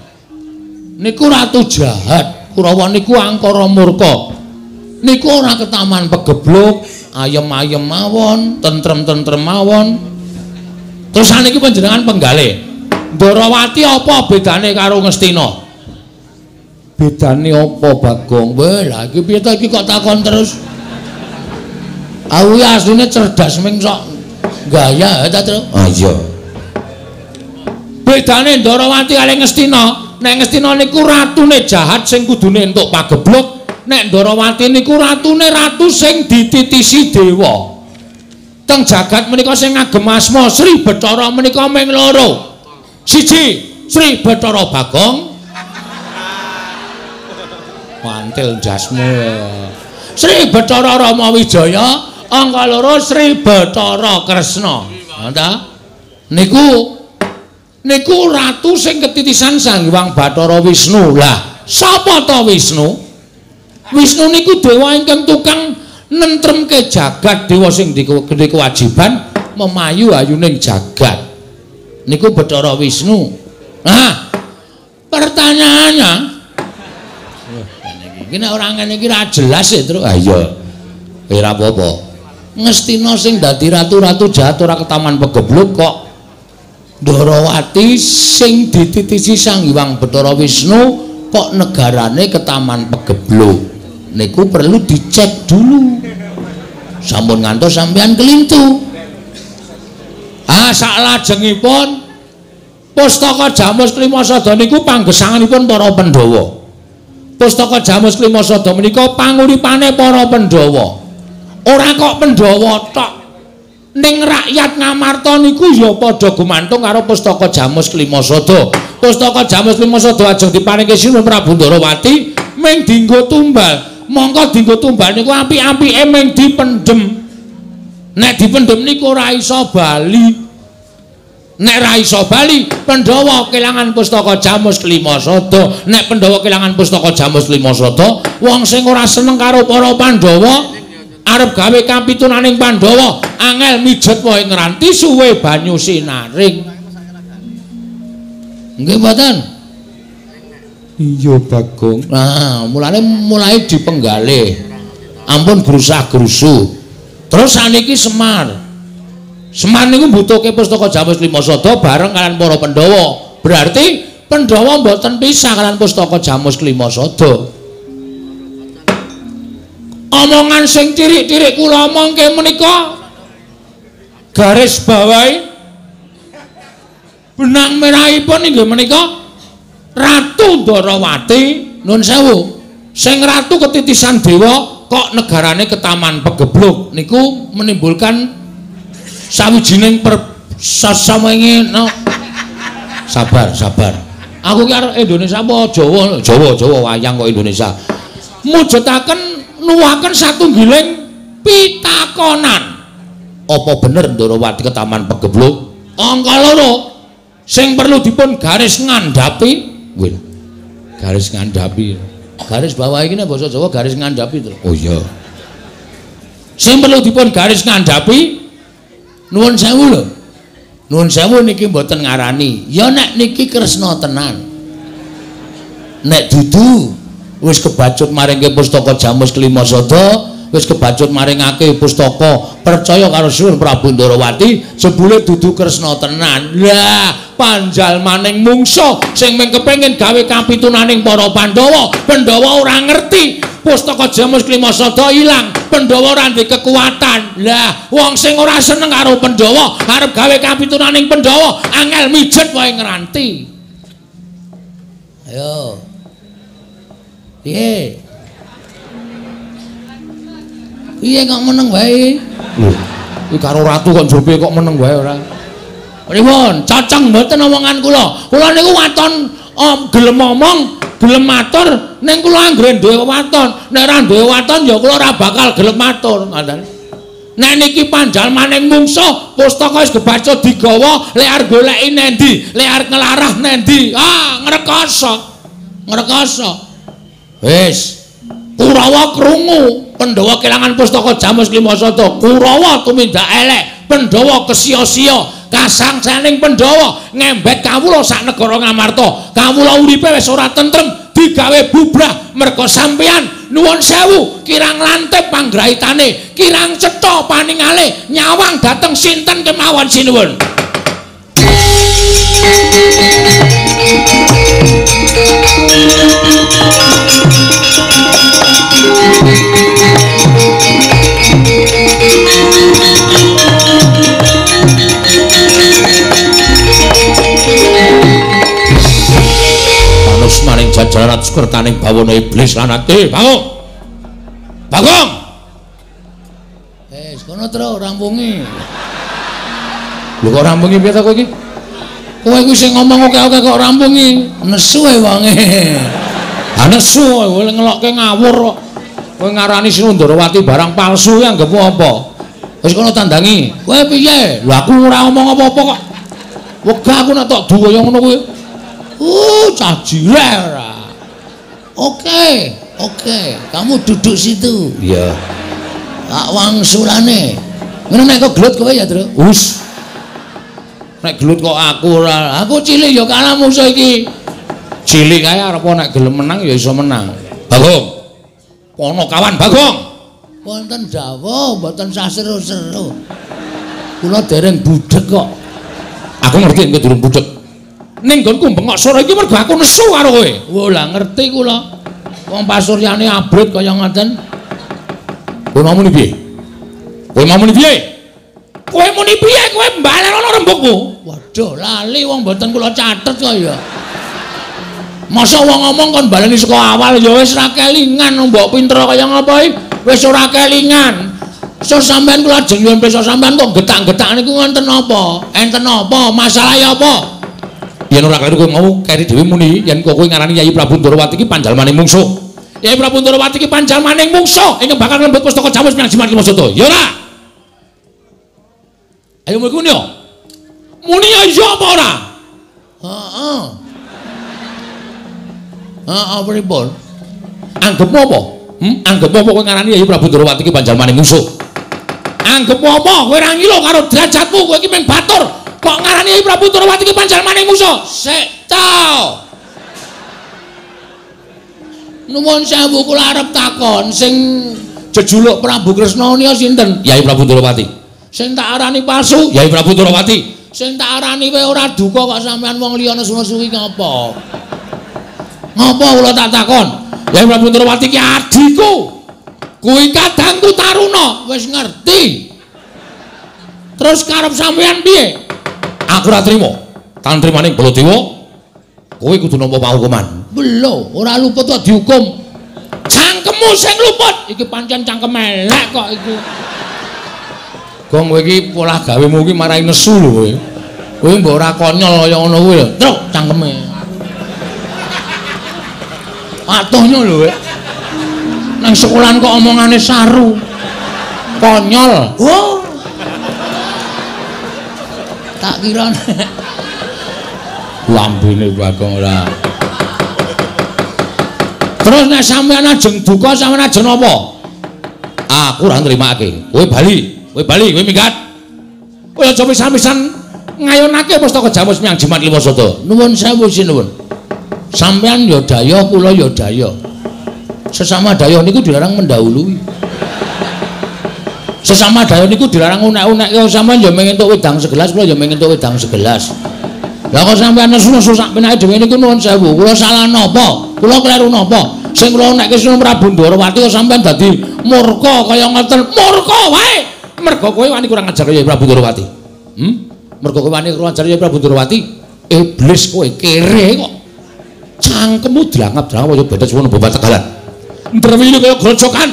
Niku ratu jahat, Kurawa niku angkara murka. Niku ora ke taman pagebluk, ayem-ayem mawon, tentrem-tentrem mawon. Terus saniki panjenengan penggalih. Ndarawati apa bedane karo Ngastina? Bedane apa Bagong? Weh, lha iki piye ta iki kok takon terus? Aku asline cerdas ming sok gaya ta, Tru? Ah iya. Bedane Ndarawati kali Ngastina, nek Ngastina niku ratune jahat sing kudune entuk pagebluk. Nek Ndarawati niku ratune ratu sing dititisi dewa. Teng jagat menika sing ngagem asma Sri Bathara menika mung loro. Siji Sri Bathara Bagong. Mantil jasmu. Sri Bathara Ramawijaya, angka loro Sri Bathara Kresna. Ta? Niku ratu sing ketitisan Sang Hyang Bathara Wisnu. Lah, sapa ta Wisnu? Wisnu niku dewa ingkang tukang nentremke jagat, dewa sing gede kewajiban memayu ayuning jagat. Niku Bathara Wisnu. Nah, pertanyaannya, iki nek ora ngene iki ra jelas ya, Tru. Ah iya. Ora apa-apa. Ngastina sing dadi ratu-ratu jahat ora ke taman pagebluk kok Ndarawati sing dititisi Sang Hyang Bathara Wisnu kok negarane ke taman pagebluk. Niku perlu dicek dulu. Sampun ngantos sampean kelintu. Ah saklajengipun Pustaka Jamus Klimasada niku panggesanganipun para Pandhawa. Pustaka Jamus Klimasada menika panguripane para Pandhawa. Ora kok Pandhawa tok. Ning rakyat Ngamarta niku ya padha gumantung karo Pustaka Jamus Klimasada. Pustaka Jamus Klimasada ajeng diparingke Sinuwun Prabu Ndarawati mung dienggo tumbal. Mongko dienggo tumbal niku apik-apike mung dipendhem. Nek dipendhem niku ora iso bali. Nek ra iso bali, Pandhawa kelangan pustaka Jamus Klima Sada. Nek Pandhawa kelangan pustaka Jamus Klima Sada, wong sing ora seneng karo para Pandhawa arep gawe kapitunaning Pandhawa, angel mijet wae ngranti suwe banyu sinaring. Nggih mboten? Iya Bagong. Nah, mulai dipenggalih. Ampun grusah-grusu. Terus saniki Semar. Semar niku mbutuhke pustaka Jamus Klima Sada bareng kalian para Pandhawa. Berarti Pandhawa mboten pisah kalian pustaka Jamus Klima Sada. Omongan sing tirik-tirik kula omongke menika garis bawahi benang merahipun inggih menika Ratu Ndarawati. Nuwun sewu, sing ratu ketitisan dewa kok negarane ketaman pegebluk niku menimbulkan sawijining sasawenge no. Sabar. Aku ki arep Indonesia apa Jawa? Jawa wayang kok Indonesia. Mujudaken nuwaken satunggiling pitakonan. Apa bener Ndarawati ketaman pegebluk? Angka loro sing perlu dipun garis ngandhapi. Nggih. Garis ngandhapi. Garis bawah iki nek basa Jawa garis ngandhapi to. Oh iya. Sing perlu dipun garis ngandhapi nuwun sewu lho. Nuwun sewu niki mboten ngarani. Ya nek niki kresna tenan. Nek dudu wis kebacut maringke pustaka Jamus Klima Sada, wis kebacut maringake pustaka percaya karo Suwun Prabu Ndarawati, jebule dudu kresna tenan. Lah, panjal maning mungsuh sing mung kepengin gawe kapitunaning para Pandhawa. Pandhawa ora ngerti pustaka Jamus Klima Sada ilang, Pandhawa ora ndek kekuatan. Lah, wong sing ora seneng karo Pandhawa arep gawe kapitunaning Pandhawa, angel mijet wae ngranti. Ayo. Piye? Piye kok meneng wae? Lho, iki karo ratu kok jope kok meneng wae ora. Pripun? Cocok mboten omongan kula. Kula niku waton gelem omong, gelem matur, ning kula anggere duwe waton. Nek ora duwe waton ya kula ora bakal gelem matur, ngoten. Nek niki panjal maning mungsuh, pustaka wis kebacut digawa, lek arep goleki nendi, lek arep ngelarah nendi. Ah, ngrekoso. Wis, Kurawa krungu, Pandhawa kelangan pustaka Jamus Klima Sada. Kurawa tumindak elek, Pandhawa kesia-sia. Kasangsaning Pandhawa ngembet kawula sak negara Ngamarta. Kawula uripe wis ora tentrem, digawe bubrah merga sampeyan nuwun sewu kirang lantip panggraitane, kirang cetha paningale, nyawang dhateng sinten kemawon sinuwun. Manus maring jajaran sukertaning bawana iblis lanate. Bagong. Kono tro rampungi. Lho kok rampungi piye ta kowe iki? Kowe kuwi sing ngomong oke-oke kok rampungi. Nesu ae wonge. Ha nesu kowe ngelokke ngawur kok. Kowe ngarani Sri Ndarawati barang palsu ya anggapmu apa? Wis kono tandangi. Kowe piye? Lho aku ora ngomong apa-apa kok. Wegah aku nek tok duwaya ngono kuwi. Cah jileh ora. Oke. Kamu duduk situ. Iya. Tak wangsulane. Ngene nek kok gelut kowe ya, Tru? Wus. Nek gelut kok aku ora. Aku cilik ya kalah musuh iki. Cilik kae arep nek gelem menang ya iso menang. Bagong. Kono kawan Bagong. Wonten dawuh mboten saseru-seru. Kula dereng budhek kok. Aku ngerti engko durung budhek. Ning nggonku bengok sore iki mergo aku nesu karo kowe. Wah, lah ngerti kula. Wong pasuryane abrit kaya ngoten. Kowe mau muni piye? Kowe muni piye? Kowe mbalen ana rembugku. Waduh, lali wong mboten kula catet kok ya. Masa wong ngomong kon baleni saka awal ya wis ra kelingan mbok pinter kaya ngapa iki? Wis ora kelingan. So sampean kula ajeng nyuwun pirsa sampean kok getak-getak niku wonten apa? Enten apa? Masalahe apa? Yen ora kleru kowe mau keri dhewe muni yen kowe ngarani Yayi Prabu Ndarawati iki panjalmaning mungsuh. Yayi Prabu Ndarawati iki panjalmaning mungsuh ingkang bakal nglembut pustaka Jamus Klima Sada. Ya ora? Ayo mlebu yo. Muni ya iya apa ora? Heeh. Heeh, pripun? Anggepmu apa? Anggepmu apa kowe ngarani Yayi Prabu Ndrawati iki panjalmane musuh? Anggepmu apa? Kowe ra ngilo karo derajatmu, kowe iki mung batur. Kok ngarani Yayi Prabu Ndrawati iki panjalmane musuh? Sik ta. Nuwun sewu kula arep takon sing jejuluk Prabu Kresna niya sinten? Yayi Prabu Ndrawati. Sing tak arani palsu, Yayi Prabu Ndrawati. Sing tak arani kowe ora duka kok sampean wong liya nesu-nesu iki ngapa? Ngapa kula tak takon? Yayi Prabu Ndrawati ki adhiku. Kuwi kadangku Taruna, wis ngerti. Terus karep sampean piye? Aku ora trima. Tantrimaning Baladewa kowe kudu nampa panghukuman. Lho, ora luput kok dihukum. Cangkemmu sing luput. Iki pancen cangkem elek kok iku. Gong kowe iki pola gawemu iki marai nesu lho kowe. Kowe mbok ora konyol kaya ngono kuwi lho. Truk cangkeme. Atuhnya lho kowe. Nang sekolahan kok omongane saru. Konyol. Oh. Tak kira lambene Bagong ora. Terus nek sampeyan ajeng duka sampeyan ajeng napa? Aku ora nrimake. Kowe bali, kowe minggat. Kowe aja pisan-pisan ngayunake pustaka Jamus Miang Jimat Liwasada. Nuwun sewu sinuwun. Sampeyan ya daya, kula ya daya. Sesama daya niku dilarang mendahului. Sesama daya niku dilarang unek-unek. Sampeyan ya mengentuk wedang segelas, kula ya mengentuk wedang segelas. Lah kok sampeyan nesu-nesu sak penake dhewe niku nuwun sewu. Kula salah napa? Kula kleru napa? Sing kula nekke Sri Prabu Ndrawati kok sampeyan dadi murka kaya ngoten. Murka wae. Mergo kowe wani kurang ajar Yayi Prabu Ndrawati. Mergo kowe wani kurang ajar Yayi Prabu Ndrawati. Iblis kowe kere kok. Cangkemmu dilangap-langap kaya bedes wono bobat tegalan. Ndrewili kaya grojokan.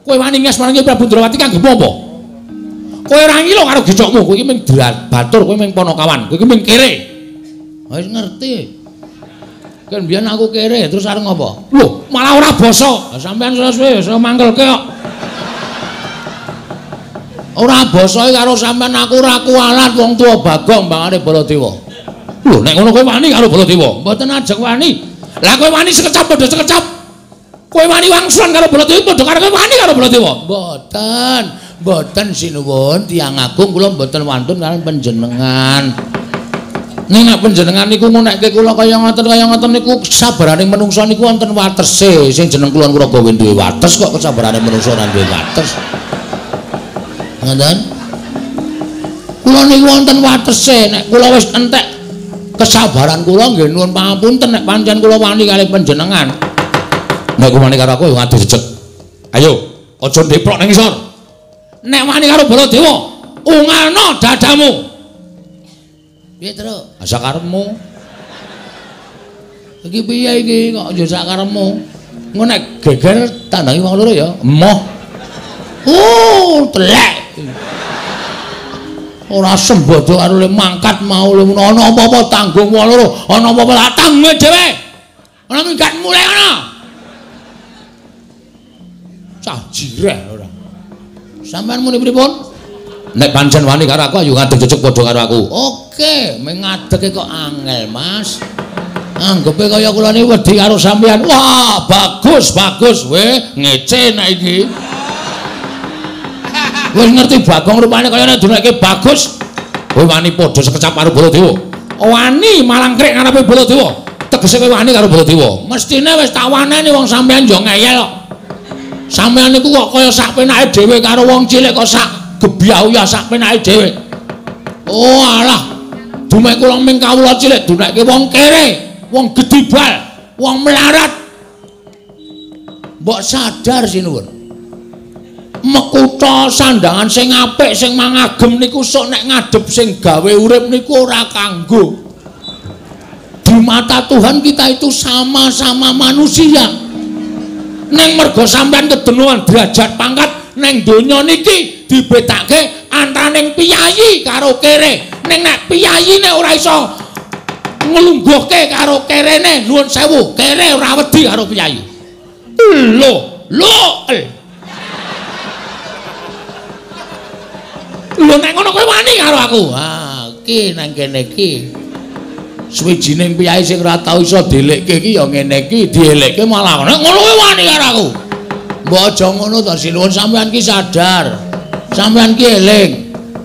Kowe wani nges marang Yayi Prabu Ndrawati kanggo apa? Kowe ora ngilo karo gicokmu, kowe iki mung batur, kowe mung Panakawan, kowe iki mung kere. Wis ngerti. Kan biyen aku kere, terus arep ngopo? Lho, malah ora basa. Sampeyan suwe-suwe wis mangkelke kok. Ora basa karo sampeyan aku ora kualat wong tuwa Bagong bangane Baladewa. Lho, nek ngono kowe wani karo Baladewa? Mboten ajeng wani. Lah kowe wani sekecap padha sekecap. Kowe wani wangsulan karo Baladewa padha karo kowe wani karo Baladewa? Mboten. Mboten sinuwun tiyang agung kula mboten wantun kalian panjenengan. Ning nek panjenengan niku ngunekke kula kaya ngoten niku sabaraning menungsa niku wonten watese. Sing jeneng kula Kurawa duwe wates kok kesabarane menungsa ora duwe wates. Ngoten. Kula niku wonten watese nek kula wis entek kesabaran kula nggih nuwun pangapunten nek pancen kula wani kalih panjenengan. Nek wani karo aku ya ngadu jejeg. Ayo, aja ndeplok ning ngisor. Nek wani karo Baladewa, ungalno dadamu. Piye, Tru? Asa karepmu. Iki piye iki kok aja sak karepmu. Engko nek geger tandangi wong loro ya, emoh. Telek. Ora sembodo karo le mangkat mau le ana apa-apa tanggung wong loro, ana apa-apa tak tanggung dhewe. Ana minggat mulai ana. Cah jireh ora. Sampeyan muni pripun? Nek pancen wani karo aku ayo ngadeg jejeg padha karo aku. Oke, ming ngadege kok angel, Mas. Anggepe kaya kula niki wedi karo sampeyan. Wah, bagus. Weh, ngece nek iki. Wis ngerti Bagong rupane kaya nek duneke bagus. Kowe wani padha sekecap karo Baladewa. Wani malangkrek ngarepe Baladewa. Tegese kowe wani karo Baladewa. Mestine wis tak waneni wong sampeyan yo ngeyel kok. Sampeyan niku kok kaya sak penake dhewe karo wong cilik kok sak gebyau ya sak penake dhewe. Oh alah. Dumek kula ming kawula cilik dunekke wong kere, wong gedibal, wong melarat. Mbok sadar sinuwun. Mekutha sandangan sing apik sing mangagem niku sok nek ngadep sing gawe urip niku ora kanggo. Di mata Tuhan kita itu sama-sama manusia. Neng mergo sampean kedenuan derajat pangkat neng donya niki dibedake antaraning piyayi karo kere. Neng nek piyayine ora iso nglungguhke karo kerene nuwun sewu, kere ora wedi karo piyayi. Lho nek ngono kowe wani karo aku. Ah, iki nang kene iki. Suwijining piyai sing ora tau iso dielekke iki ya ngene iki, dielekke malah ngono kuwi wani karo aku. Mbok aja ngono to, sinuwun sampean ki sadar. Sampean ki eling.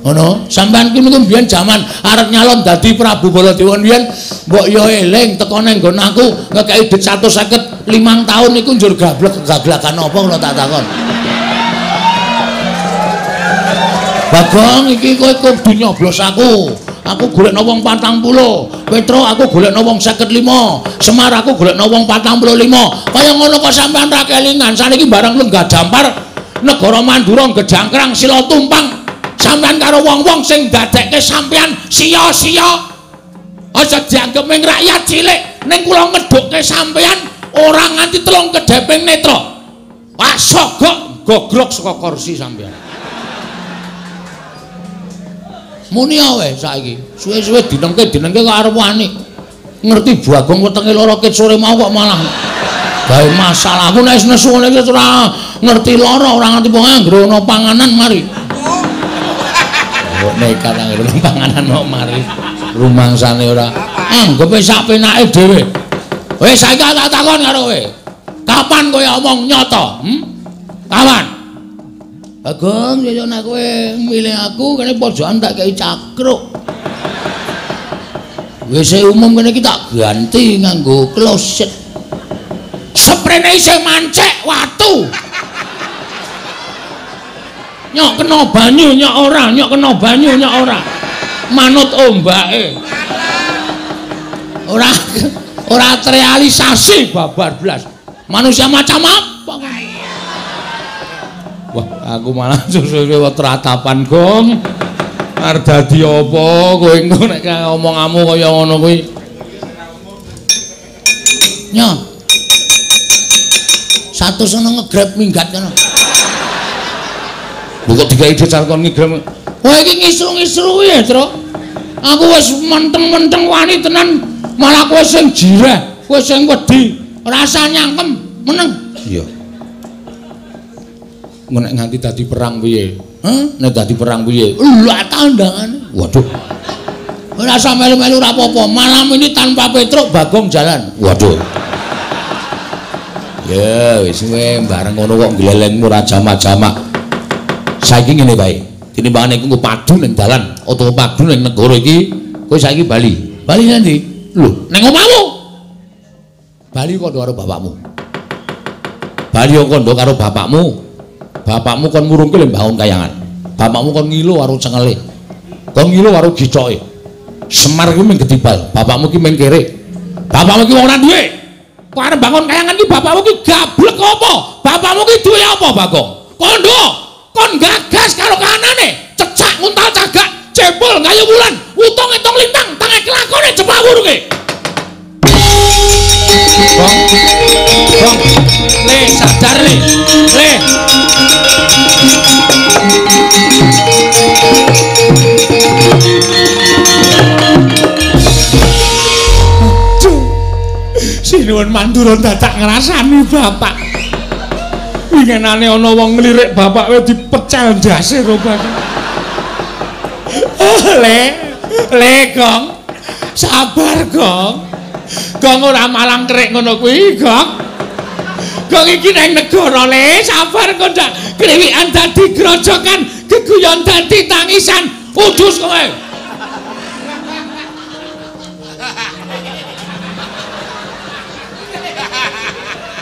Ngono, sampean ki niku mbiyen jaman arep nyalon dadi Prabu Baladewa mbiyen mbok yo eling teko ning nggon aku ngekeki duit 155 tahun niku njur gaglakan apa kula tak takon. Bagong iki kowe kudu nyoblos aku. Aku golekno wong 40. Petro aku golekno wong 55. Semar aku golekno wong 45. Kaya ngono kok sampean ra kelingan. Saniki bareng lenggah dampar negara Mandura gedangkrang sila tumpang. Sampean karo wong-wong sing dadekke sampean sia-sia. Aja dianggep ming rakyat cilik ning kula ngedukke sampean ora nganti 3 kedheping netra. Wah sogok gogrok saka kursi sampean. Muni ae saiki. Suwe-suwe dinengke kok arep wani. Ngerti Bagong wetenge lara ket sore mau kok malah gawe masalah. Aku nek nesu ngene iki ora ngerti lara, ora nganti wong anggere ana panganan mari. Kok nekat anggere panganan mau mari. Rumangsane ora anggepe sak penake dhewe. Wis saiki tak takon karo kowe. Kapan kowe omong nyata? Kapan? Bagong, yo nek kowe milih aku kene pojokan tak kei cakruk. Wis umum kene iki tak ganti nganggo kloset. Sprene isih mancek watu. Nyok kena banyu, nyok ora, nyok kena banyu, nyok ora. Manut ombake. Ora terrealisasi babar blas. Manusia macam apa kan? Wah, aku malah suwe tratapan Gong. Arep dadi apa kowe engko nek omonganmu kaya ngono kuwi. Nyo. Satu sono ngegrab minggat kono. Lho kok digawe decal kon ngegrab. Kowe iki ngisru-ngisru ya, Tru. Aku wis menteng-menteng wani tenan, malah kowe sing jireh, kowe sing wedi, rasa nyangkem meneng. Iya. Nek nganti dadi perang piye? Nek dadi perang piye? Lah tandangane. Waduh. Ora usah melu-melu ora apa-apa. Malam ini tanpa Petruk Bagong jalan. Waduh. Ya wis kowe bareng ngono kok glelengmu ora jamak-jamak. Saiki ngene bae. Tinimbangane iku padu ning dalan utawa padu ning negara iki, kowe saiki bali. Bali nanti? Lho, ning omahmu. Bali kondo karo bapakmu. Bali kondo karo bapakmu. Bapakmu kon ngurungke le mbangun kayangan. Bapakmu kon ngilo karo cengele. Kon ngilo karo gicoke. Semar kuwi mung gedibal, bapakmu ki mung kere. Bapakmu ki wong ora duwe. Kok arep bangun kayangan ki bapakmu ki gablek apa? Bapakmu ki duwe apa, Bagong? Kondo, kon gagas karo kanane, cecak nguntal cagak, cepul ngayu wulan, utung entung lintang, tangan kelakone jepak wurunge. Bong. Le, sadar le. Le. Sinuwun Mandura dadak ngrasani bapak. Wingenane ana wong nglirik bapak kowe dipecel ndase karo bapak. Le Gong. Sabar Gong. Gong ora malang kerik ngono kuwi, Gong. Gong iki nang negara le, sabar kok ndak kriwikan dadi grojokan, geguyon dadi tangisan. Udus kowe.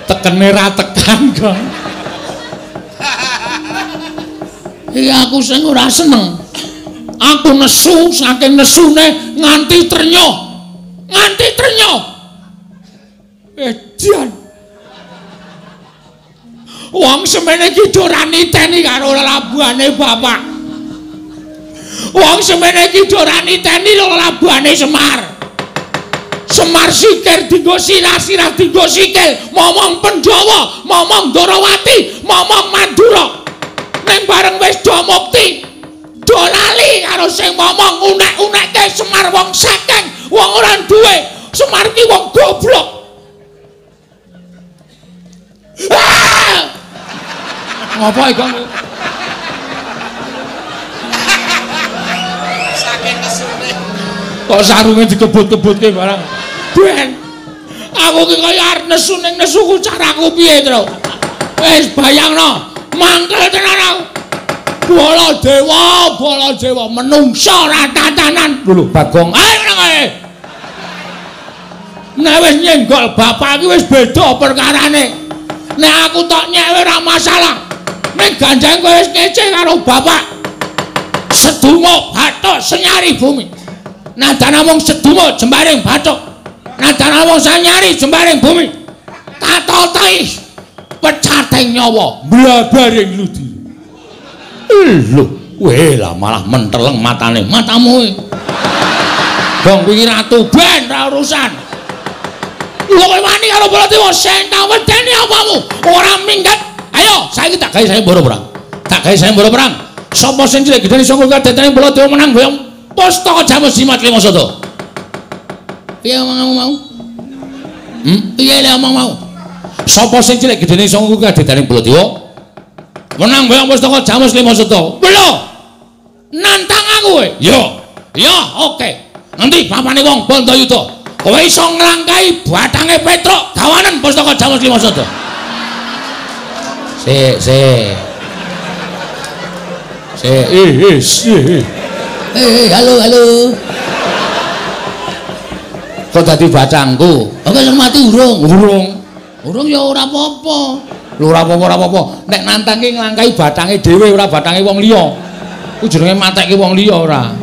Tekene ra tekan, Gong. Iki aku sing ora seneng. Aku nesu saking nesune nganti trenyuh. Nganti trenyuh. Edian. Wong semene iki ora niteni karo labuhane bapak. Wong semene iki ora niteni labuhane Semar. Semar sikir dinggo sirah-sirah dinggo sikil, momong Pandhawa, momong Ndarawati, momong Mandura. Ning bareng wis do mukti, do lali karo sing momong unek-unekke Semar wong saking, wong ora duwe. Semar ki wong goblok. Ngapa iki kamu? Saking kesune. Kok sarunge dikebut-kebutke barang. Ben. Aku ki kaya arep nesu ning nesuku caraku piye, Tru? Wis bayangno, mangkel tenan aku. Baladewa menungsa ora tatanan. Lho, Bagong. Ayo nang ae. Nek wis nyenggol bapak iki wis beda perkarane. Nek aku tok nyek ora masalah. Nek ganjeng kowe wis kece karo bapak. Sedungo bathuk senyari bumi. Nadan namung sedungo jembaring bathuk. Nadan namung sanyari jembaring bumi. Tatotai pecating nyawa blabaring ludi. Lho, weh lah malah menteleng matane. Matamu iki. Bong kuwi ratu ben ra urusan. Lho kowe wani karo Baladewa sing tak wedeni apamu? Ora minggat. Ayo, saiki tak gawe sayembara perang. Tak gawe sayembara perang. Sapa sing cilik gedene saka kadetane Baladewa menang goyong pustaka Jamus Jimat Limasada. Piye omongmu mau? Piye le omong mau? Sapa sing cilik gedene saka kadetane Baladewa menang goyong pustaka Jamus Limasada. Lho. Nantang aku kowe. Yo, oke. Nanti bapane wong Bandayuda. Kowe iso nglangkai batange Petruk gawanen pustaka Jamus Limasada. Halo. Kok dadi bacangku? Oke, sing mati urung. Urung ya ora apa-apa. Lho ora apa-apa. Nek nantang ki nglangkai batange dhewe ora batange wong liya. Ku jenenge matekke wong liya ora.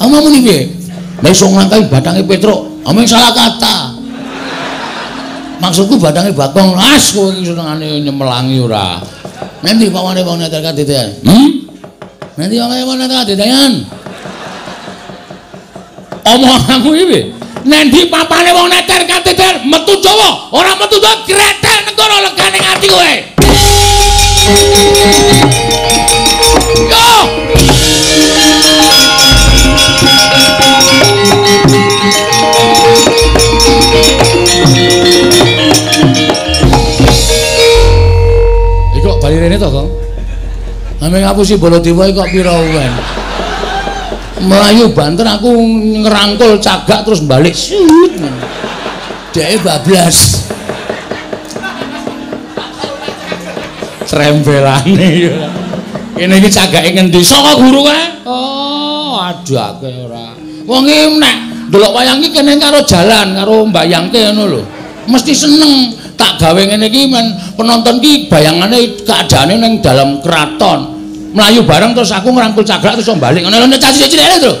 Omongmu piye? Nek iso nglangkai batange Petruk, omong salah kata. Maksudku batange Bagong, as kowe iki senengane nyemelangi ora. Nanti pawane wong neter kadedean. Nanti wong neter kadedean. Omonganmu iki Nendi papane wong neter kadedean metu Jawa, ora metu Jawa gretel negara legane ati kowe. Yo! Kok bali rene to, Kang? Ame ngapusi Baladewa kok pira uwen. Melayu banter aku ngerangkul cagak terus balik sut. Dheke bablas. Trembelane ya. Kene iki cagake ngendi? Saka guru kae? Oh, adake ora. Wong iki nek ndelok wayang iki kene karo jalan, karo mbayangke ngono lho. Mesti seneng. Tak gawe ngene iki men penonton ki bayangane keadaane ning dalam keraton. Melayu bareng terus aku ngrangkul cagak terus balik ngono lho caci cilik lho.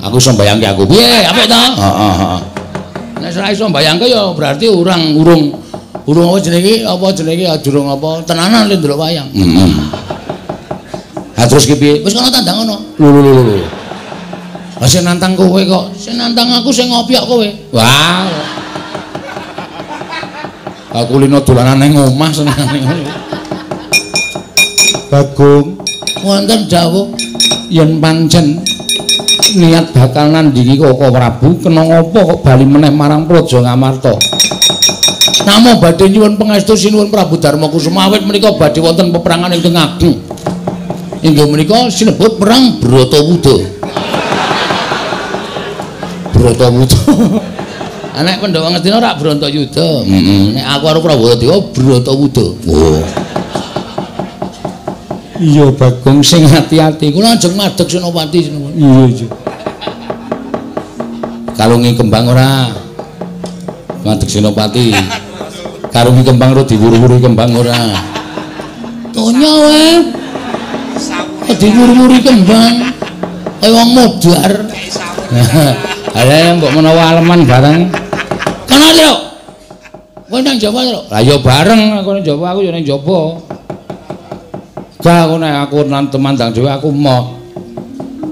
Aku iso mbayangke aku. Piye? Apik to? Heeh. Nek ora iso mbayangke ya berarti urung apa jenenge durung apa tenanan le ndelok wayang. Heeh. Ha terus ki piye? Wis kono tandang ngono. Lho. Lah sing nantang kowe kok. Sing nantang aku sing ngopiok kowe. Wah. Aku lino dolanan ning omah senengane ngono. Bagong wonten dawuh yen pancen niat bakal nandingi Koko Prabu kena ngapa kok bali meneh marang Praja Ngamarta. Namung badhe nyuwun pangestu sinuwun Prabu Darmakusuma awit menika badhe wonten peperangan ingkang ageng. Inggih menika sinebut perang Bratawuda. Nek Pandhawa ngertina rak Bratayuda. Nek aku karo Prabadewa Bratawuda. Oh. Iya Bagong sing hati-hati. Kula ajeng madheg Senopati. Iya. Kalungi kembang ora. Madheg Senopati. Kalungi kembang ora diwur-wuri kembang ora. Tonya wae. Diwur-wuri kembang. Kaya wong modar. Ada yang mbok menawa aleman bareng. Kana lho. Kowe nang Jawa lho. Lah ya bareng aku nang Jawa, aku ya nang Jawa. Gak aku nang temandang dhewe aku mau.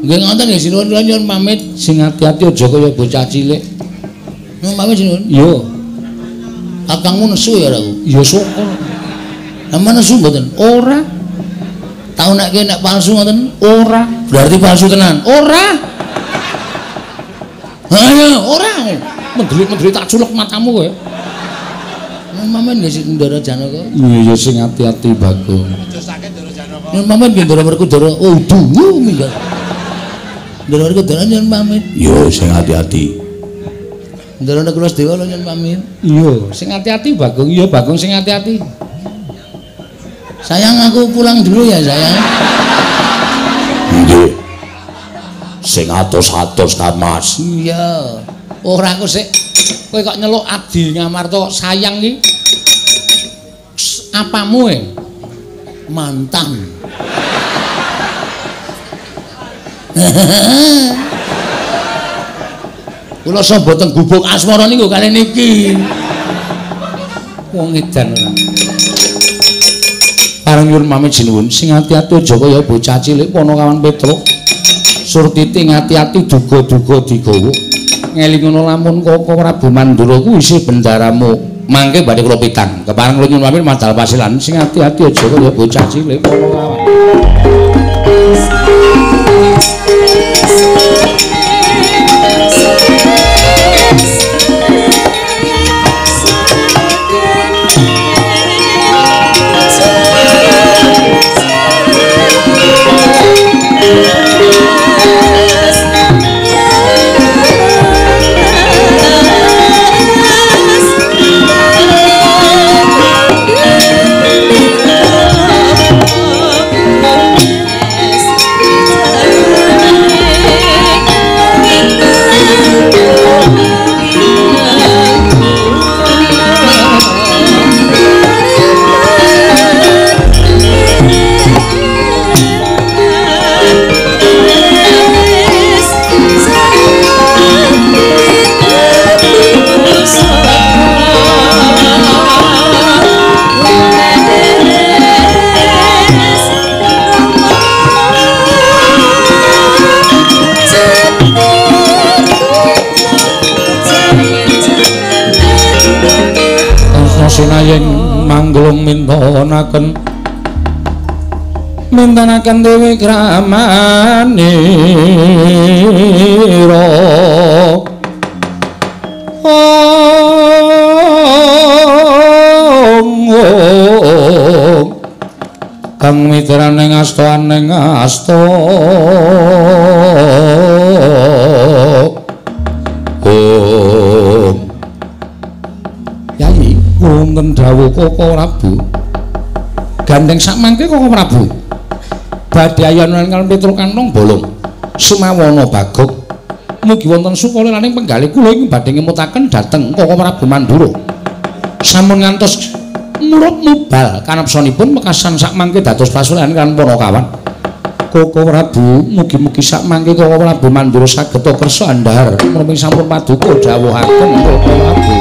Nggih ngoten nggih sinuwun kula nyuwun pamit sing ati-ati aja kaya bocah cilik. Nyuwun pamit sinuwun. Yo. Kakangmu nesu ya aku. Ya syukur. Lah nesu mboten? Ora. Tau nek nek palsu ngoten? Ora. Berarti palsu tenan. Ora. Ayo, ora. Mendelik-mendelik tak culek matamu kowe. Mamen nggih sing Ndara Janaka. Iya sing ati-ati Bagong. Aja sakit Ndara Janaka. Mamen nggih Ndara Werkudara. Oh, duwu minggat. Ndara Kudara nyuwun pamit. Yo sing hati-hati. Ndara Kulasdewa nyuwun pamit. Iya, sing hati-hati Bagong. Iya Bagong sing hati-hati. Sayang aku pulang dulu ya sayang. Nggih. Sing atos-atos ta Mas. Iya. Ora aku sik. Kowe kok nyeluk Adi Ngamarta sayang iki. Apamu mantan. Kula sapa teng gubuk asmara niku kali niki. Wong edan ora. Pareng nyuwun pamit sinuwun, sing ati-ati aja kaya bocah cilik Panakawan Petruk. Surtiti ngati-ati duga-duga digawa. Ngelingono lamun Koko Prabu Mandura kuwi isih bendaramu. Mangke badhe kula pitang. Kepareng kula nyuwun pamit madal pasilan, sing ati-ati aja kaya bocah cilik Panakawan. Sinayeng manglung mintonaken Dewi Kramanira kang mitraning asta ning asta wonten dawuh Koko Prabu gandeng sak mangke Koko Prabu badhe ayonan kaliyan Petruk Kantong Bolong Sumawana Bagong mugi wonten sukala laning penggalih kula ing badhe ngemutaken dhateng Koko Prabu Mandura sampun ngantos nurut mubal kanepsanipun mekasan sak mangke dados pasulan kan Panakawan Koko Prabu mugi-mugi sak mangke Koko Prabu Mandura saged kersa andhar menawi sampun paduka dawuhaken Koko Prabu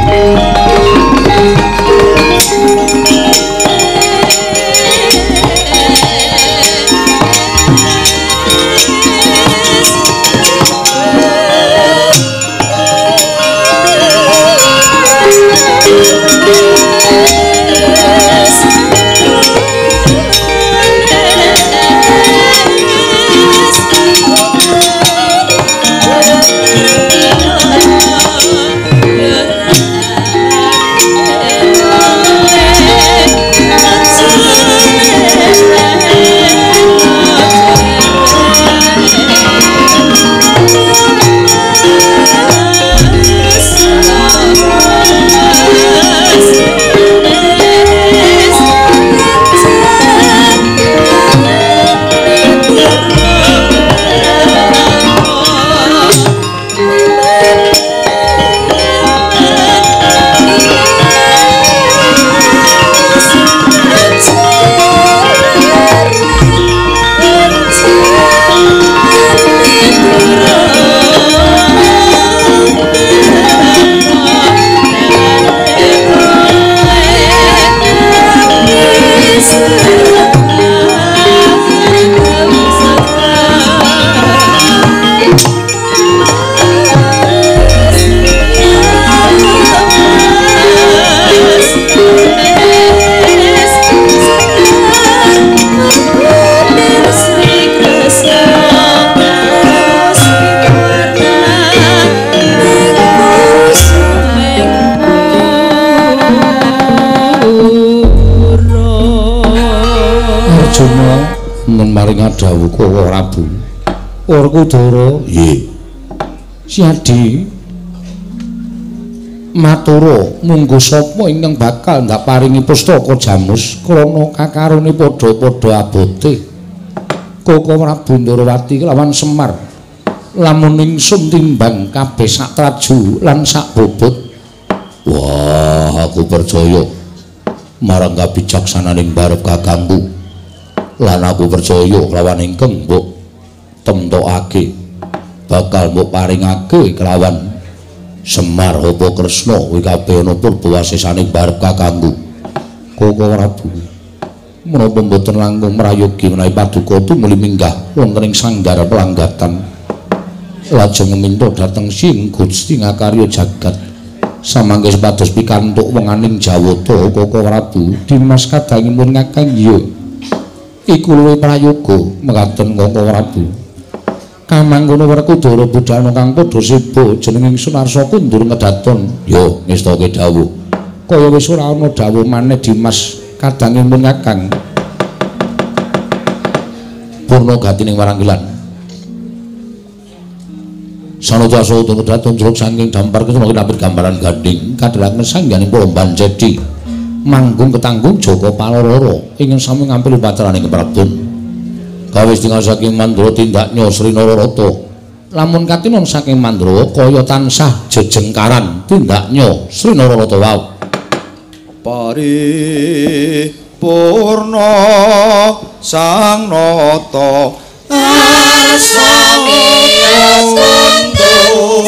Maring dawuh Koko Prabu Werkudara, nggih. Siadi matura munggo sapa ingkang bakal ndak paringi pustaka Jamus krana kakarone padha-padha abote. Koko Prabu Ndarawati kelawan Semar lamun ingsun timbang kabeh sak traju lan sak bobot. Wah, aku percaya marang kabijaksananing barep kakangku. Lan aku percaya kelawan ingkang mbok temtokake bakal mbok paringake kelawan Semar apa Kresna kuwi kabeh ana purbawasesaning barep kakangku. Koko Prabu menapa mboten langkung mrayogi menawi paduka tumuli minggah wonten ing sanggar pelanggatan lajeng minta dhateng Sing Gusti ngakarya jagat samangke sepados pikantuk wenganing Jawata. Koko Prabu Dimas kadangipun ngakang ya iku luwih prayoga mekaten. Koko Prabu kamangkono Werkudara budhal kang padha sibuk jeneng ingsun arsa kundur ngedaton. Yo ngestake dawuh Kaya wis ora ana dawuh maneh Dimas kadangipun ngakang purna gatining waranggilan sanadya sautun kedaton jruk saking dampar kesemakin apit gambaran gading kadhelaken sangganing Palomban Cedi manggung ketanggung Jaka Palororo ingkang sami ngampil patraning prabon kawis tinggal saking Mandura tindaknya Sri Nararata lamun katinon saking Mandura kaya tansah jejengkaran tindaknya Sri Nararata wau. Paripurna sang nata asami astantu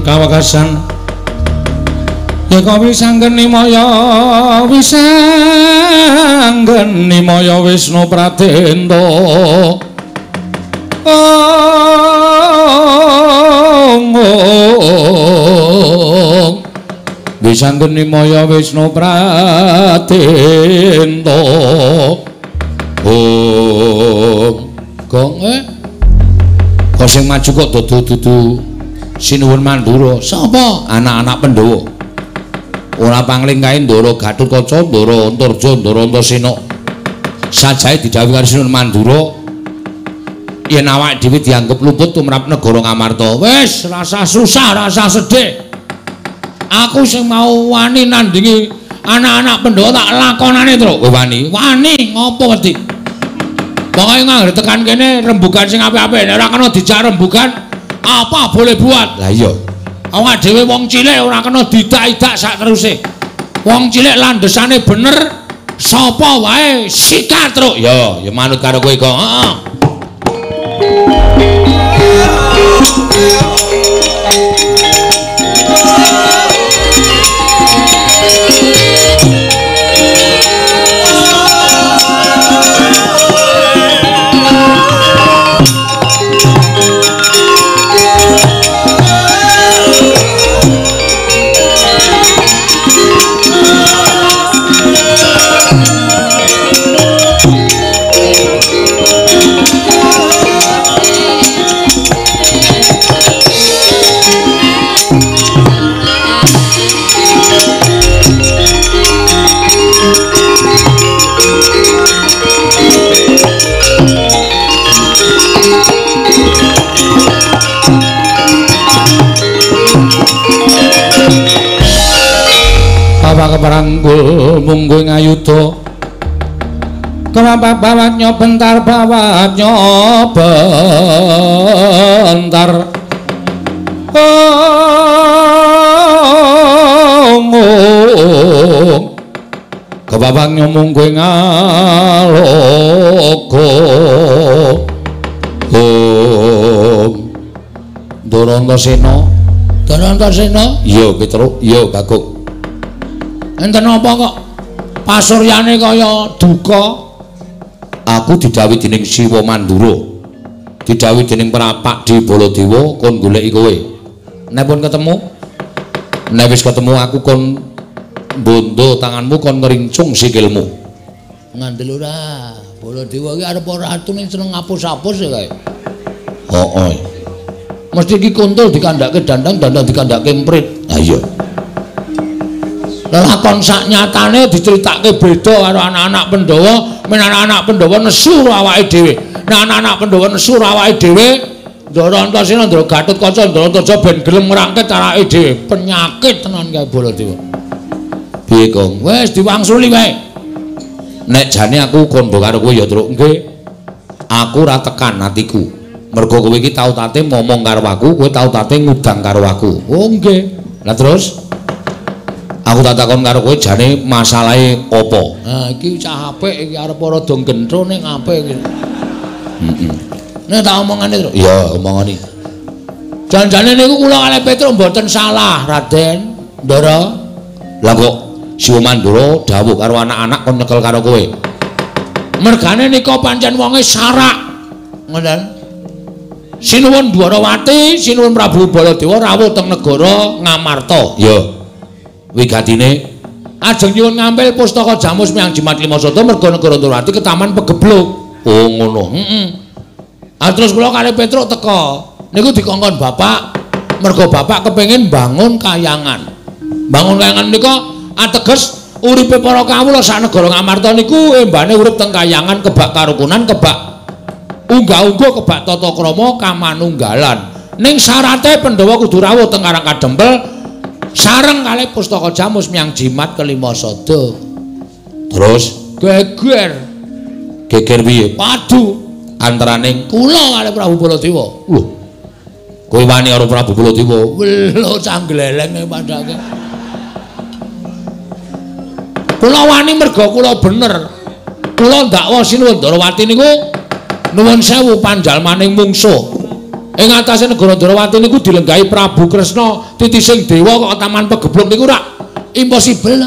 kawekasan yeka wisanggeni maya Wisnu Pratenda wisanggeni maya Wisnu Pratenda gong kok sing maju kok dudu Sinuwun Mandura sapa anak-anak Pandhawa ora pangling kae Ndara Gatotkaca Ndara Antarja Ndara Antasena sajae didhawuhi karo Sinuwun Mandura yen awake dhewe dianggep luput tumrap negara Ngamarta wis rasa susah rasa sedih aku sing mau wani nandingi anak-anak Pandhawa tak lakonane Tru wani ngopo wedi pokoke nganggo tekan kene rembugan sing apik-apik nek ora kena dijak rembugan apa boleh buat lah iya awak dhewe wong cilik ora kena didak-idak sak teruse wong cilik landesane bener sapa wae sikat Truk ya manut karo kowe kok heeh keparanggul munggu ngayuda kewapak bawatnya bentar kebabaknya munggu ngalogo Ndara Antasena iya Petruk iya Bagong enten apa kok pasuryane kaya duka aku didhawuhi dening Siwa Mandura didhawuhi dening Prapak di Baladewa kon goleki kowe nek pun ketemu nek wis ketemu aku kon bondo tanganmu kon ngrincung sikilmu ngandel ora Baladewa iki arep ora atune seneng ngapus-apus ya kae hooh mesti iki kuntul dikandhake dandang dikandhake emprit ha iya lakon sak nyatane diceritake beda karo anak-anak Pandhawa men anak-anak Pandhawa nesu awake dhewe nek anak-anak Pandhawa nesu awake dhewe Ndara Antasena Ndara Gatotkaca Ndara Antarja ben gelem ngrangket awake dhewe penyakit tenan kae Baladewa piye Kong wis diwangsuli wae nek jane aku kondo karo kowe ya Truk nggih aku ora tekan atiku mergo kowe iki tau tate ngomong karo aku kowe tau tate ngudang karo aku oh nggih lah terus aku tak takon karo kowe jane masalahe apa? Ha iki cah apik iki arep ora dong gentro ning apik iki. Heeh. Nek tak omongane, Truk. Iya, omongane. Jan-jane niku kula kalih Petruk mboten salah, Raden. Ndara. Lah kok Siwa Mandura dawuh karo anak-anak kon nyekel karo kowe. Mergane nika pancen wonge sarak. Ngoten. Sinuwun Dwarawati, Sinuwun Prabu Baladewa rawuh teng negara Ngamarta. Iya. Wigatine ajeng nyuwun ngambil pustaka Jamus Miang Jimat Limasada merga negara Ndrawati ketaman Pegebluk. Oh ngono. Heeh. Terus kula kalih Petruk teka. Niku dikongkon bapak merga bapak kepengin bangun kayangan. Bangun kayangan nika ateges uripe para kawula sak negara Ngamarta niku embane urip teng kayangan kebak karukunan, kebak unggah-ungguh, kebak tata krama kamanunggalan. Ning syarate Pandhawa kudu rawuh teng Karang Kadempel sareng kalih pustaka Jamus Miang Jimat Kelimasada. Terus geger piye? Padu antaraning kula kalih Prabu Baladewa. Lho. Kowe wani karo Prabu Baladewa? Lho canggleleng padake. Kula wani merga kula bener. Kula ndakwa Sinuwun Ndrawati niku nuwun sewu panjalmaning mungsuh. Ing atase negara Dwarawati niku dilenggahi Prabu Kresna titising dewa kok taman pegeblok niku rak impossible.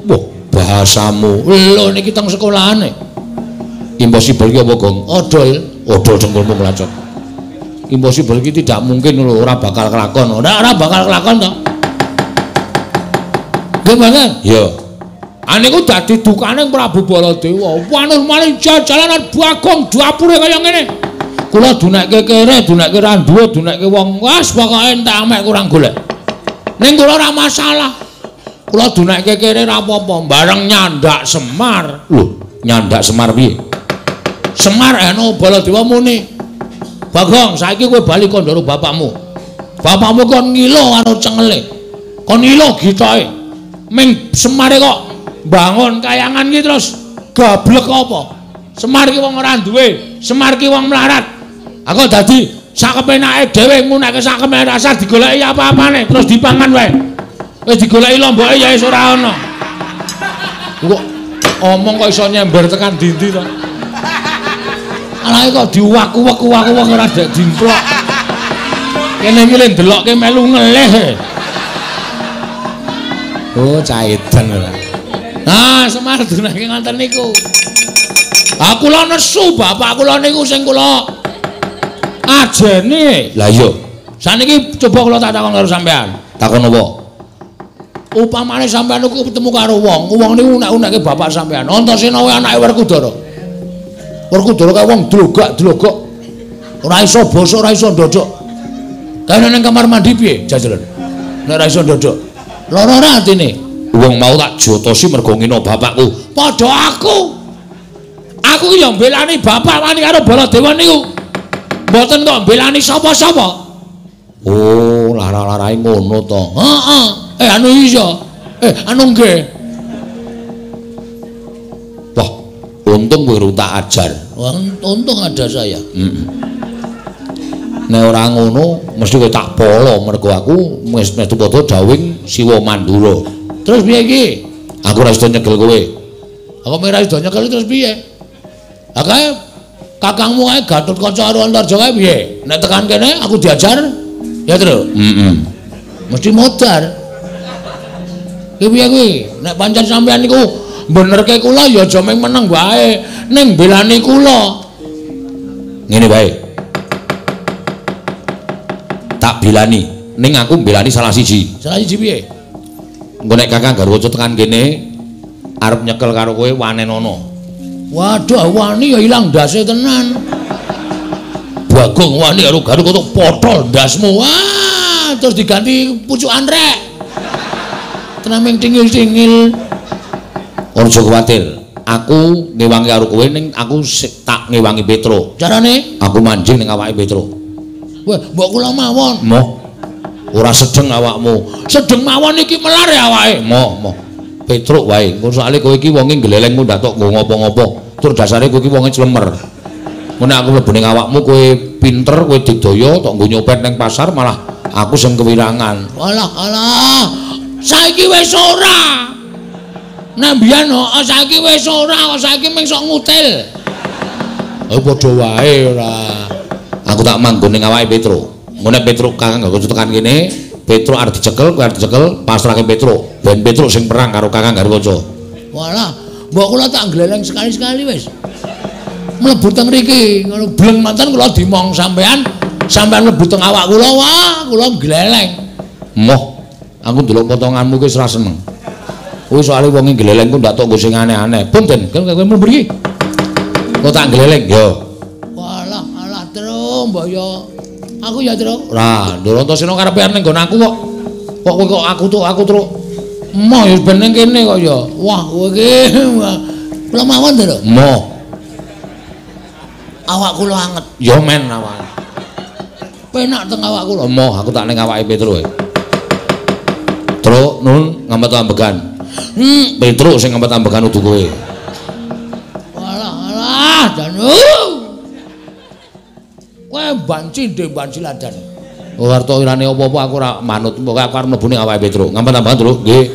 Wah, bahasamu. Lho niki teng sekolahane. Impossible ki apa, Gong? Odol. Odol dengkulmu nglacot. Impossible ki tidak mungkin lho, ora bakal kelakon. Ora bakal kelakon to. Nggih, Bangen? Ya. Aniku dadi dukane Prabu Baladewa. Wanus maling jalanan Bagong dapure kaya ngene. Kula dunekke kere, dunekke randuwe, dunekke wong was pokoke entek amek kurang golek. Ning kula ora masalah. Kula dunekke kere ora apa-apa, bareng nyandak Semar. Lho, nyandak Semar piye? Semar eno Baladewa muni. Bagong, saiki kowe bali kandhara bapakmu. Bapakmu kon ngilo karo cengele. Kon ngilo gitoke. Ming Semare kok bangun kayangan iki terus gablek apa? Semar ki wong ora duwe, Semar ki wong melarat. Aku dadi sakepenake dhewe ngunekke sakepenake rasa digoleki apa-apane terus dipangan wae. Wis digoleki lomboke ya wis ora ana. Kok omong kok iso nyember tekan dindi to. Alae kok diuwak-uwak ora dek dimplok. Kene iki le ndelokke melu ngelih. Oh, cah edan ora. Nah, Semar dunake ngoten niku. Aku kula nesu bapak kula niku sing kula ajene. Lah iya. Saniki coba kula tak takon karo sampean. Takon apa? Upamane sampean niku ketemu karo wong niku unek-unekke bapak sampean. Antasena wae anake Werkudara. Werkudara kae wong drogak-drogok. Ora iso basa, ora iso ndodok. Kae nang kamar mandi piye jajalan? Nek ora iso ndodok. Lara ora atine. Wong mau tak jotosi mergo ngino bapakku. Padha aku. Aku ya mbelani bapak wani karo Baladewa niku. Mboten kok mbelani sapa-sapa. Oh, lara-larae ngono to. Heeh. Anu iya. Anu nggih. Wah, untung kowe tak ajar. Untung ada saya. Nek ora ngono, mesti kowe tak polo mergo aku wis metu padha dawing Siwa Mandura. Terus piye iki? Aku ora iso nyegel kowe. Aku ora iso nyegel terus piye? Akae kakangmu kae Gatotkaca karo Antarja kae piye? Nek tekan kene aku diajar ya, Tru. Mesti modar. Ki piye kuwi? Nek pancen sampean niku benerke kula ya aja mung meneng wae, ning belani kula. Ngene wae. Tak bilani, ning aku mbelani salah siji. Salah siji piye? Engko nek Kakang Garwaca tekan kene arep nyekel karo kowe wanenono. Waduh, wani ya ilang ndase tenan. Bagong wani karo Garwaca potol ndasmu. Wah, terus diganti pucukan rek. Tenaming tingil-tingil. Ora usah kuwatir. Aku ngewangi karo kowe ning aku tak ngewangi Petro. Carane? Aku manjing ning awake Petro. Wah, mbok kula mawon. Moh. Ora sedeng awakmu. Sedeng mawon iki melar ya awake. Moh. Petruk wae. Engko soalé kowe iki wonge glelengmu ndak tok nggo ngopo-ngopo. Tur dasare kowe iki wonge clemer. Mun aku mlebu ning awakmu kowe pinter, kowe digdaya tok nggo nyopet ning pasar malah aku sing kewirangan. Alah. Saiki wis ora. Nek mbiyen saiki wis ora, saiki mung sok ngutil. Padha wae ora. Aku tak manggon ning awake Petro. Ngene Petro Kakang Garwaca tekan kene, Petro arep dicekel, kowe arep dicekel, pasrahke Petro. Ben Petro sing perang karo Kakang Garwaca. Walah, mbok kula tak gleleng sekali-sekali wis. Mlebu teng mriki, ngono bleng manten kula dimong sampean mlebu teng awak kula, wah, kula gleleng. Moh, aku ndelok potonganmu wis ora seneng. Kowe soalé wong gleleng ku ndak tok nggo sing aneh-aneh. Punten, kowe mlebu mriki. Kok tak gleleng, yo. Walah, terus mbok yo. Aku ya, Tru. Lah, Antasena karepe ning nggon aku kok. Kok kowe kok aku Tru. Emoh ya ben ning kene kok ya. Wah, kowe iki kula mawon, Tru. Moh. Awak kula anget. Ya men awak. Penak teng awak kula. Moh, aku tak ning awake Petro. Tru, nun ngamet ambegan. Petro sing ngamet ambegan udu kowe. Walah, janu. Kowe banci ndek banci ladan. Oh, arto irane apa-apa aku ora manut. Pokoke aku arep mlebu ning awake Petro. Ngampet tambahan, Tru. Nggih.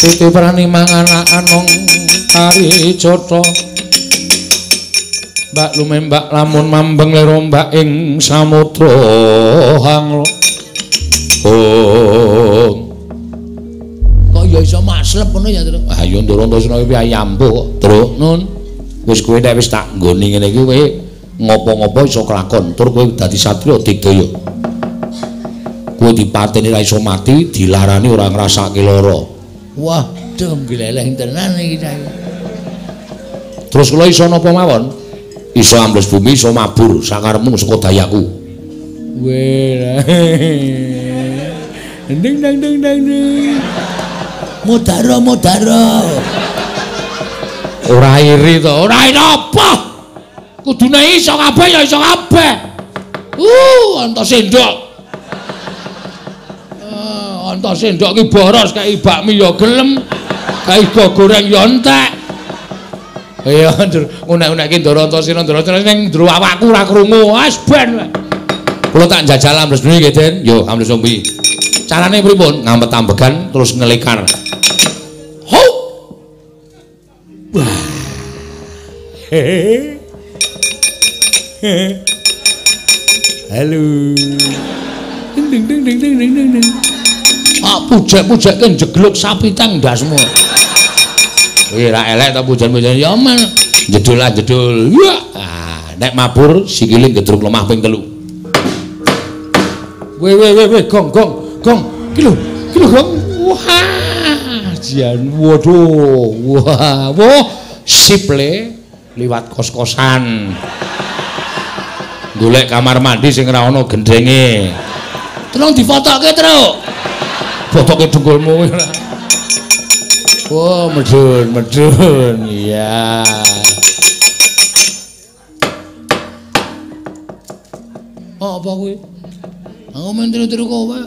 Titi prani mangan anong kari jotho Mbak lumembak lamun mambeng lero mbak ing samudra hang. Oh. Kok ya iso maslep ngono ya, Tru? Ah ya Ndara Antasena iki ayambo kok, Tru. Nun. Wis kowe nek wis tak nggoni ngene iki kowe ngopo-ngopo iso kelakon, tur kowe dadi satriya digdaya. Kowe dipateni ra iso mati, dilarani ora ngrasake lara. Wah, dem gleleng tenan iki cah. Terus kula iso napa mawon? Iso ambles bumi, iso mabur sakarepmu saka dayaku. Weh. Ding dang ding dang ding. Mudara. Ora iri to, ora iri apa? Kudune iso kabeh ya iso kabeh. Antos sendok. Antos sendok ki boros kaya bakmi ya gelem. Kaya go goreng ya entek. Iya, unek-unek Ndara Antasena ning ndro awakku ora krungu. Wis ben. Kula tak njajal ambles niki, Den. Yo, ambles ombi. Carane pripun? Ngampet-ambegan terus ngelikar. Ho! Wah. Halo. Ding. Ah, pujek-pujek kan jegluk sapi tang ndasmu. Kowe ra elek ta pujan-pujan ya men. Jedul. Wah. Nek mabur sikile gedruk lemah ping 3. Weh, gong. Kilo, gong. Wah, jian. Waduh. Wah, sip le liwat kos-kosan. Golek kamar mandi sing ora ana gendenge. Tolong difotoke, Tru. Fotoke dengkulmu ora. Wah, medun. Iya. Apa kuwi? Aku mentru-tru kowe.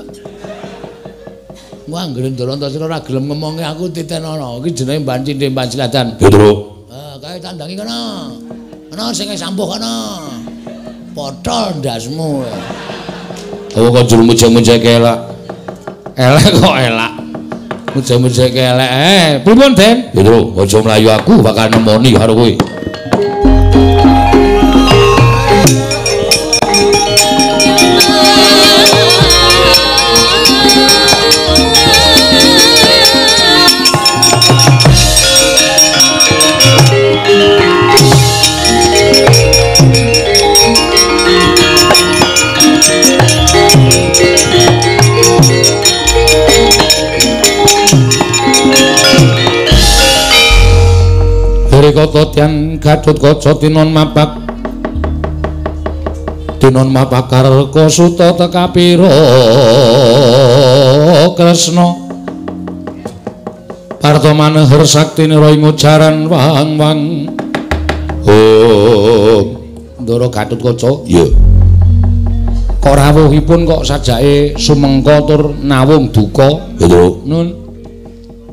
Wah, anggere Ndara Antasena ora gelem ngomongi aku titenono. Iki jenenge Mbah Cindhe Mbah Cilatan. Ya, Tru. Kae tandangi kana. Ana sing sampuh kana. Potol ndasmu. Aku kok jur mujek-mujek elak. Elek kok elak. Mujek-mujek elek. Pripun, Den? Ya, Tru, aja mlayu aku bakal nemoni karo kowe. Kota tiang Gadut Kaca tinon mapak karko suta tekapira Kresna parta maneher saktine ing ujaran wang Ndara Gadut Kaca ya kok rawuhipun kok sajake sumengka tur nawung duka lho nun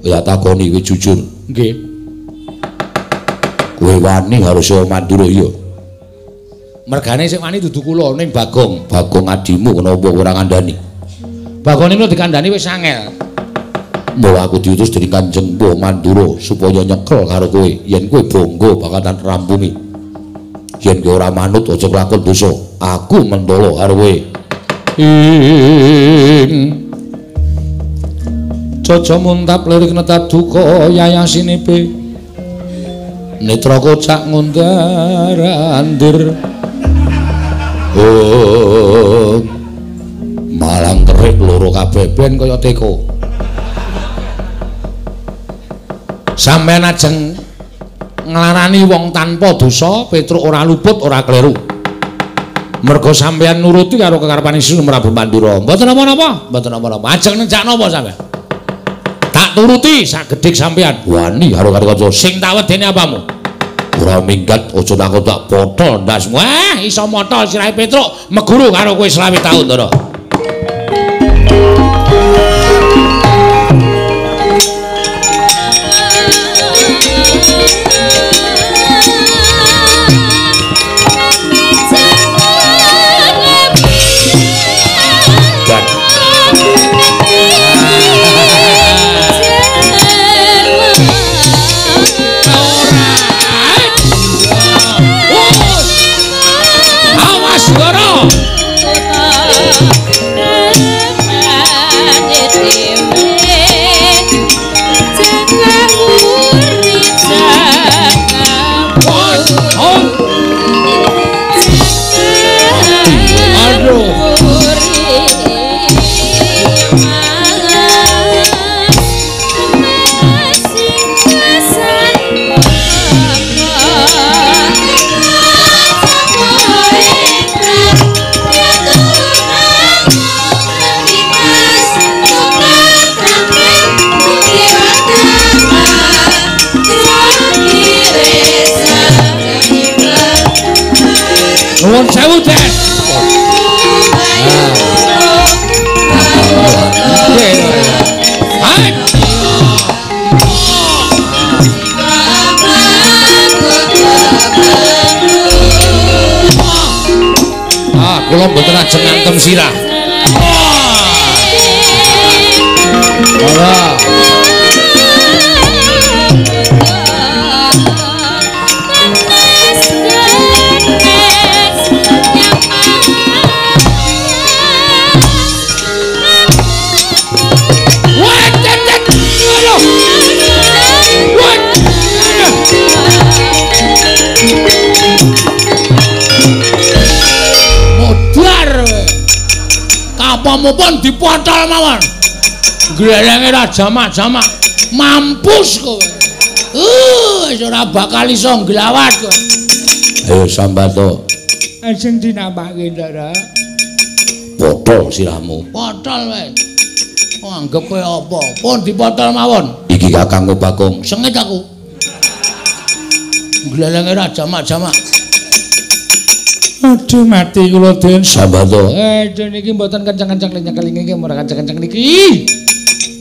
ya takoni kuwi jujur nggih kowe wani harus Mandura ya. Mergane sing wani dudu kula ning Bagong adimu kenapa ora ngandani? Bagong niku dikandani wis angel. Mula aku diutus dening Kanjeng Mbah Mandura supaya nyekel karo kowe yen kowe bangga bakal rampungi. Yen kowe ora manut aja nglakon dosa. Aku mentolo karo kowe. Caca muntap lirik netap duka yayasinipe. Netra kocak ngundarandir malang terik loro kabeh ben kaya teko sampeyan ajeng nglarani wong tanpa dosa Petruk ora luput ora kleru merga sampeyan nuruti karo kekarepan Isi Prabu Mandura mboten apa-apa ajeng nenjak napa sampeyan tak turuti sagedhik sampeyan wani karo kanca sing tak wedeni apamu ora minggat aja takut tak potol ndasmu iso motol sirahe Petruk meguru karo kowe 20 taun Ndara ngagem sirah. Ora. Kapamupun dipotol mawon. Glelenge ra jamak-jamak. Mampus kowe. Wis ora bakal iso glawat kowe. Ayo Sambato. Ajeng dinambahke Ndara. Potol sirahmu. Potol wae. Oh, anggap kowe apa? Pun dipotol mawon. Iki Kakang Bagong. Sengit aku. Glelenge ra jamak-jamak. Aduh mati kula Den Sambato. Aduh niki mboten kenceng-kenceng nyekeli niki ora kenceng-kenceng niki.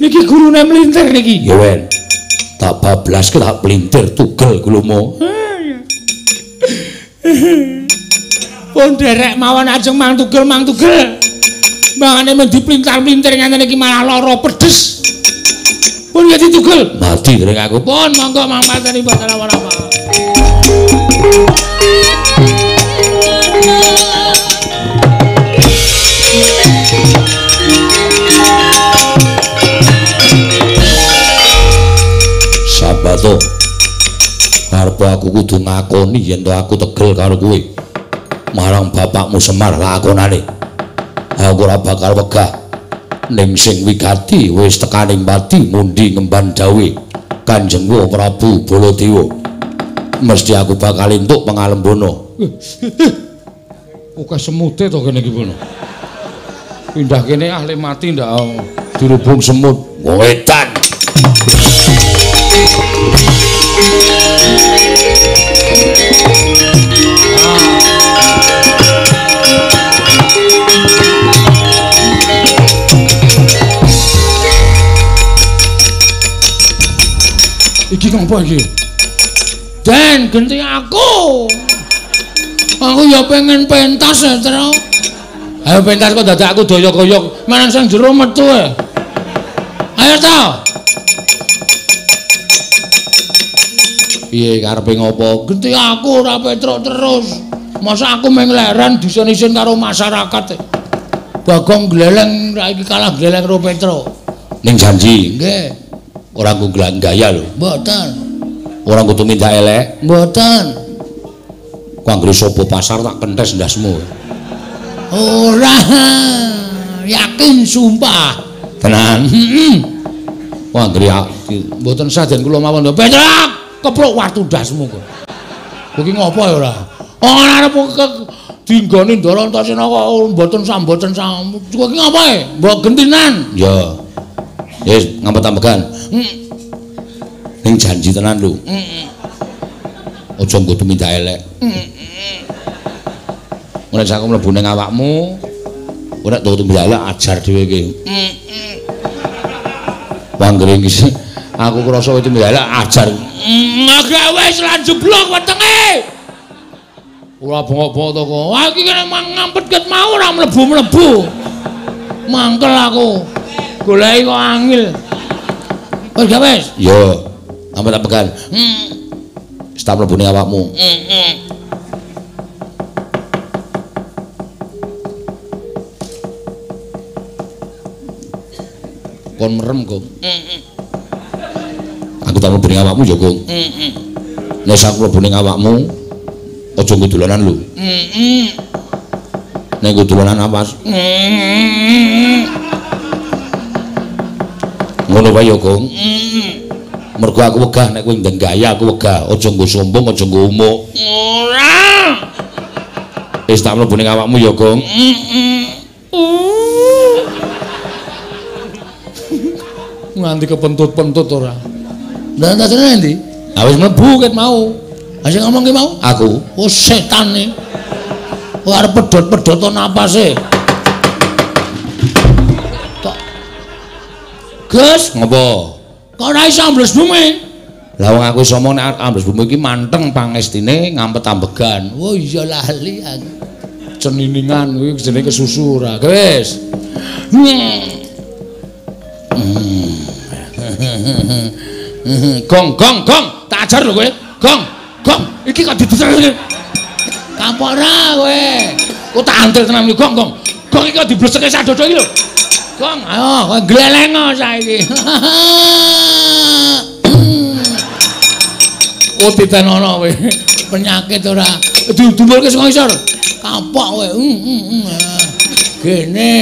Niki gurune mlintir niki. Ya wen. Tak bablaske tak plintir tugel kulumu. Pun derek mawon ajeng mang tugel. Mangane men diplintar-plintir ngene iki malah lara pedes. Pun ya ditugel. Mati ring aku. Pun monggo mang mateni mboten apa-apa. Sambato. Arep aku kudu ngakoni yen to aku tegel karo kowe. Marang bapakmu Semar lakonane. Aku ora bakal wegah. Ning sing wigati wis tekaning pati mundi ngemban dawuh Kanjeng Prabu Baladewa. Mesti aku bakal entuk pangalembono. Oke semute to kene iki pono. Pindah kene ahli mati ndak dirubung semut. Wetan. Iki ngopo iki? Den genti aku. Aku ya pengen pentas ya, Tru. Ayo pentas kok dadak aku doyok-doyok menang sang jero metu e. Ayo ta. Piye karepe ngopo? Genti aku ora petruk terus. Masa aku meng leren disen-isen karo masyarakat. Bagong gleleng ra iki kalah gleleng karo Petruk. Ning janji. Nggih. Ora ku gaya lho. Mboten. Ora kudu minta elek. Mboten. Ku anggere sapa pasar tak kentes ndasmu. Ora. Yakin sumpah. Tenan. Heeh. Ku anggere mboten saden kula mawon. Petruk, keplok watu ndasmu kok. Kowe iki ngopo ya ora? Ora arep dinggoni Ndara Antasena kok mboten samboten sam. Kowe iki ngopo e? Mbok gentinan. Ya. Wis ngampet-ampekan. Ning janji tenan lho. Heeh. Aja nggo minta elek. Ora sak mlebu ning awakmu. Ora tuku minta elek ajar dhewe iki. Panggere iki aku krasa itu minta elek ajar. Agak wis lan jeblok wetenge. Ora bengok-bengok to kok. Wah iki kene ngampet ket mau ora mlebu-mlebu. Mangkel aku. Goleki kok angel. Wis gak wis? Yo, ampet-ampekan. Wis tak mlebu ning awakmu. Kon merem, Gong. Aku tak mlebu ning awakmu ya, Gong. Nek aku mlebu ning awakmu, aja nggo dolanan lho. Nek nggo dolanan awas. Ngono wae ya, Gong. Mergo aku wegah nek kowe ndang gaya aku wegah, aja nggo sombong, aja nggo umuk. Ora. Wis tak mlebu ning awakmu ya, Gong. Nganti kepentut-pentut ora. Lah tasane ndi? Ah wis mlebu ket mau. Ha sing ngomong ki mau? Aku. Oh setane. Kok arep pedhot-pedhot to napase. Tok. Gus, Ngopo? kok ora iso ambles bumi? Lah wong aku iso omong nek ambles bumi iki manteng pangestine ngampet ambegan. Oh iya lali aku. ceniningan kuwi jenenge kesusu ora. Wis. Gong, tak ajar lho kowe. Gong. Iki kok didesek. Kapok ora kowe. Ku tak antil tenan iki gong. Gong iki kok dibleseke sadodo iki lho. Gong, ayo kowe glelengo saiki. Oh ditenono kowe. Penyakit ora. Didumbulke saka ngisor. Kapok kowe. Gene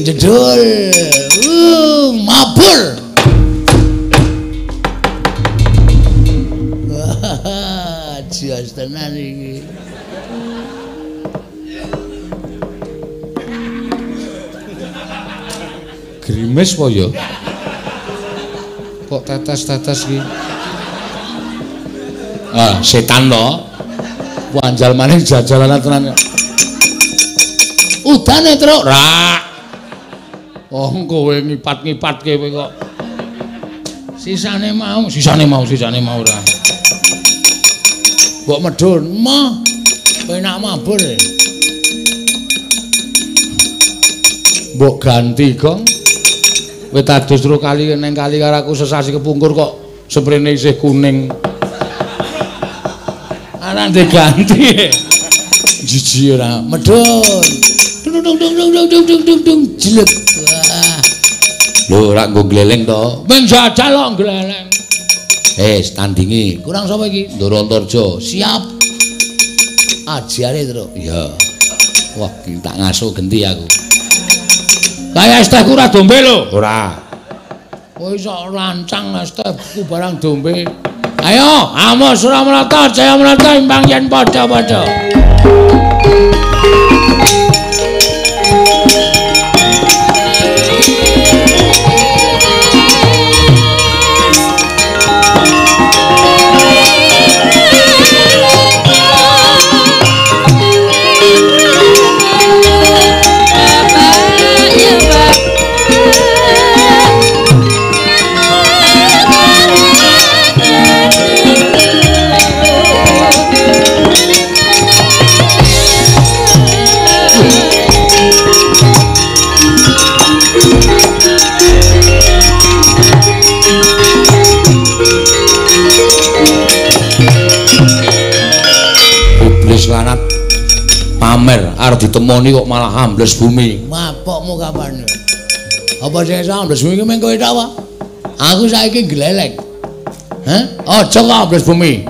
jedul. Mabur. Jas tenan iki. Grimes po ya. Kok tetes-tetes iki. Ah, setan to. Wanjal maning jajalanan tenan. Udane truk rak. Oh, kowe ngipat-ngipatke kowe kok. Sisane mau ora. Mbok medhun, mah. Penak mabur. Mbok ganti, Gong. Kowe tadus terus kali ning kali karo aku sesasi kepungkur kok sprene isih kuning. Ana diganti. Jiji ora, medhun. Dung jelek. Lho, ora nggo gleleng to. Men jajal kok gleleng. Tandingi. Kurang sapa iki? Ndoro Antarja. Siap. Ajare terus. Iya. Wah, tak ngaso genti aku. Kaya es tehku ora dombe lho. Ora. Kowe iso lancang es tehku barang dombe. Ayo, Amos Suramrata, Jaya Menata imbang yen padha-padha. Lanat pamer arep ditemoni kok malah ambles bumi. Mapokmu kapan? Apa sing ambles bumi ki meng kowe tok apa? Aku saiki glelek. Hah? Aja kok ambles bumi.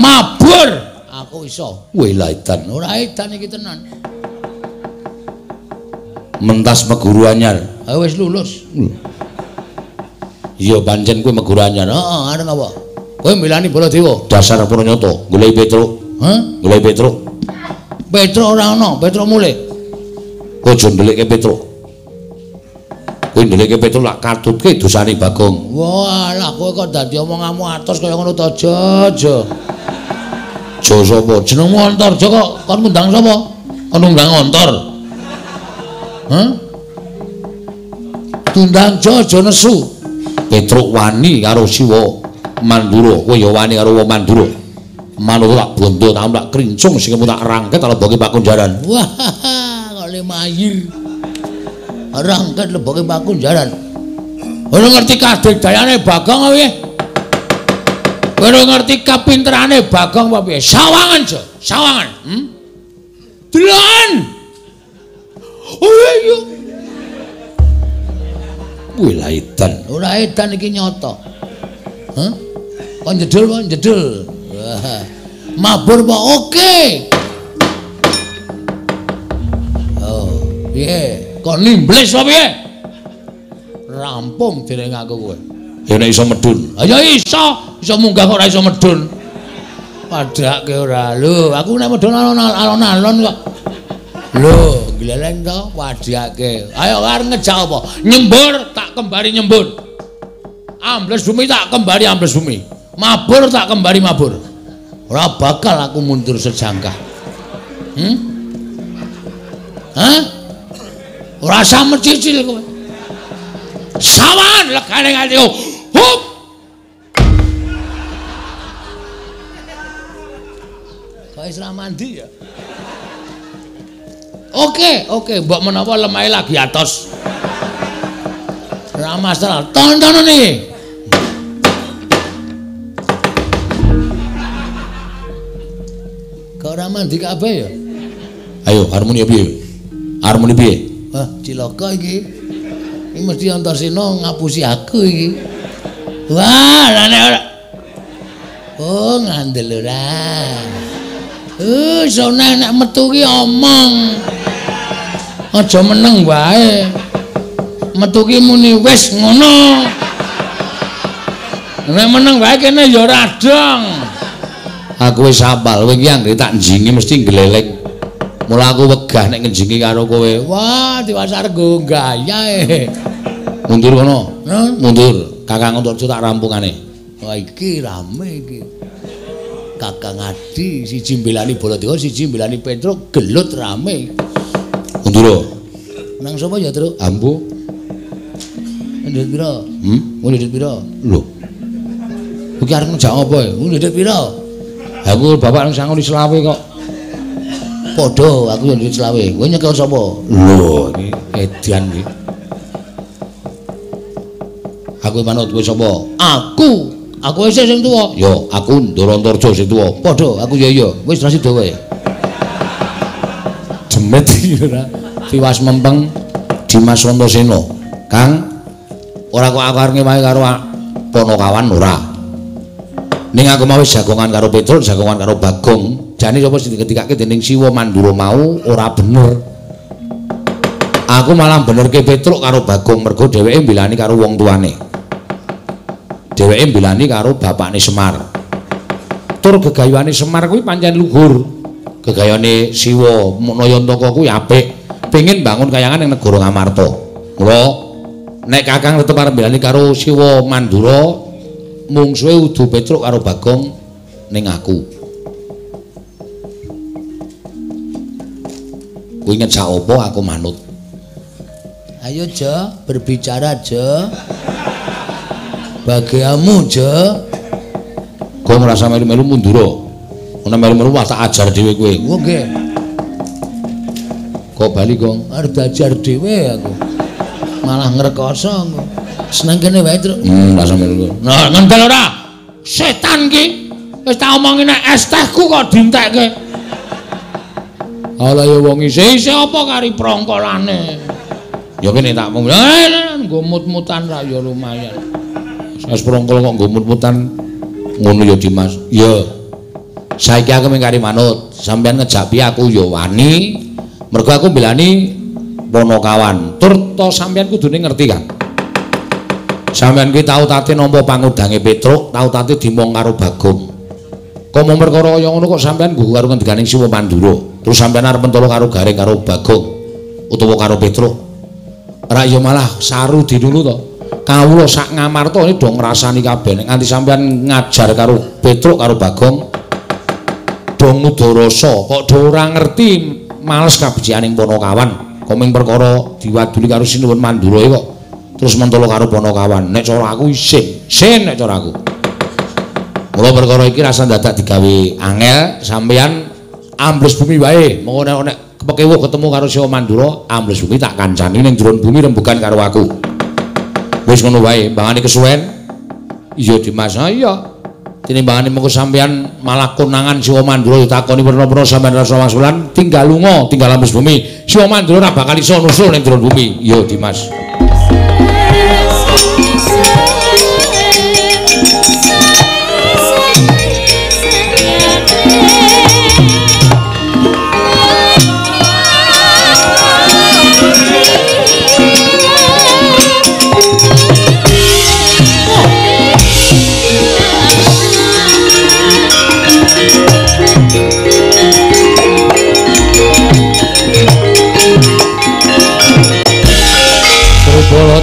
Mabur. Aku iso. Weh la edan. Ora edan iki tenan. Mentas meguru anyar. Ah wis lulus. Iya pancen kowe meguru anyar. Heeh, arep apa? Kowe milani Baladewa. Dasar Pranayata, golek Petruk. Hah? Golek Petruk. Petruk ora ana, Petruk mulih. Kowe aja ndelikke Petruk. Kowe ndelikke Petruk lak katutke dosane Bagong. Walah, kowe kok dadi omonganmu atos kaya ngono to, Jaja. Jo sapa? Jenengmu Antarja kok kon ngundang sapa? Kon ngundang Antar. Hah? Tundang Jaja nesu. Petruk wani karo Siwa Mandura, kowe ya wani karo wong Mandura. Manut tak bondo tak krincung sing tak rangket leboke Pakunjaran. Wah, kok le mayir. Rangket leboke Pakunjaran. Ora ngerti kadegdayane Bagong piye? Ora ngerti kapinterane Bagong apa piye? Sawangan, Jo. Sawangan. Deloken. Oh iya. Kuwi la edan. Ora edan iki nyata. Hah? Kon jedul, kon jedul. Mabur apa? Oke. Oh, piye? Kok nimblis apa piye? Rampung dening aku kowe. Ya nek iso medun. Ya iso munggah kok ora iso medun. Padake ora. Lho, aku nek medun alon-alon kok. Lho, gleleng to padake. Ayo arep ngejak apa? Nyembur tak kembali nyembur. Ambles bumi tak kembali ambles bumi. Mabur tak kembali mabur. Ora bakal aku mundur sejangkah. Hah? Ora usah mecicil kowe. Sawan legane ngati. Hup. Kok wis ra mandi ya? Oke, mbok menawa lemahe lagi atos. Ora masalah, tontonan iki. Kok ora mandi kabeh ya? Ayo, harmoni piye? Harmoni piye? Wah, cilaka iki. Iki mesti Antarsena ngapusi aku iki. Wah, lane ora. Oh, ngandel ora. Sone nek metu ki omong. Aja meneng wae. Metu ki muni wis ngono. Nek meneng wae kene ya radong. Aku wis apal, kowe iki anggere tak njingi mesti gleleng. Mula aku wegah nek ngenjingi karo kowe. Wah, diwasar go gayae. Mundur kono. Mundur. Kakang Antarja tak rampungane. Wah, iki rame iki. Kakang Adi siji mbelani Baladewa, siji mbelani Petruk, gelut rame. Mundur. Nang sapa ya, Truk? Ambu. Ndhet pira? Ndhet pira? Lho. Iki arep ngejak apa ya? Ndhet pira? Aku bapak nang sangon selawe kok. Padha, aku yo ndhet selawe. Kowe nyekel sapa? Lho, iki edian iki. Aku manut kowe sapa? Aku wis sing tuwa. Yo, aku Ndara Antarja sing tuwa. Padha, aku ya iya. Wis rasi dawa ya. Demet iki ora. Tiwas mempeng Dimas Antasena. Kang, ora kok aku arep ngewahi karo Ponokawan ora. Ning aku mau jagongan karo Petruk, jagongan karo Bagong. Jane sapa sing diketikake dening Siwa Mandura mau ora bener. Aku malah benerke Petruk karo Bagong mergo dheweke mbilani karo wong tuane. Dheweke mbilani karo bapakne Semar. Tur gegayuhane Semar kuwi pancen luhur. Gegayane Siwa Nayantaka kuwi apik. Pengin bangun kayangan ning negara Ngamarta. Mula nek Kakang tetep arep mbilani karo Siwa Mandura, mungsuhe udu Petruk karo Bagong ning aku. Kuwi ngejak apa aku manut. Ayo, Jo, berbicara, Jo. Bagiamu, Jo. Kok ngrasa melu-melu mundura. Ana melu-melu wah tak ajar dhewe kowe. Oh, nggih. Kok bali, Gong? Arep ajar dhewe aku. Malah ngrekoso aku. Seneng kene wae, Truk. Rasa melu. Nah, ngendel ora? Setan ki. Wis tak omongi nek es tehku kok dientekke. Ala ya wong isih apa kari prongkolane. Ya kene tak mung nggo mut-mutan ra ya lumayan. Wis prongkol kok nggo mut-mutan ngono ya Dimas. Ya. Saiki aku mung kari manut. Sampeyan ngejak piye aku ya wani. Mergo aku mbelani Ponokawan. Tur to sampeyan kudune ngerti kan. Sampeyan ki tau tate nampa pangudange Petruk, tau tate dimong karo Bagong. Kok mung perkara kaya ngono kok sampeyan nggo karo ngendiganing Siwa Mandura. Terus sampeyan arep mentolo karo Garing karo Bagong utawa karo Petruk. Ora ya malah saru dinunu to. Kawula sak Ngamarta iki do ngrasani kabeh nek nganti sampeyan ngajar karo Petruk karo Bagong do ngudarasa kok do ora ngerti males kabejianing Ponokawan. Kok ming perkara diwaduli karo Sinuwun Mandura iki kok terus mentolo karo Ponokawan. Nek cara aku isin nek cara aku. Mula perkara iki rasa dadak digawe angel sampeyan ambles bumi wae. Monggo nek kepekewuh ketemu karo Siwa Mandura, ambles bumi tak kancani ning jero bumi rembugan karo aku. Wis ngono wae, mbangane kesuwen. Iya Dimas, iya. Tinimbangane mengko sampeyan malah konangan Siwa Mandura ditakoni werna-werna sampeyan rasa wangsulan, tinggal lunga, tinggal ambles bumi. Siwa Mandura ora bakal iso nusul ning jero bumi. Iya Dimas.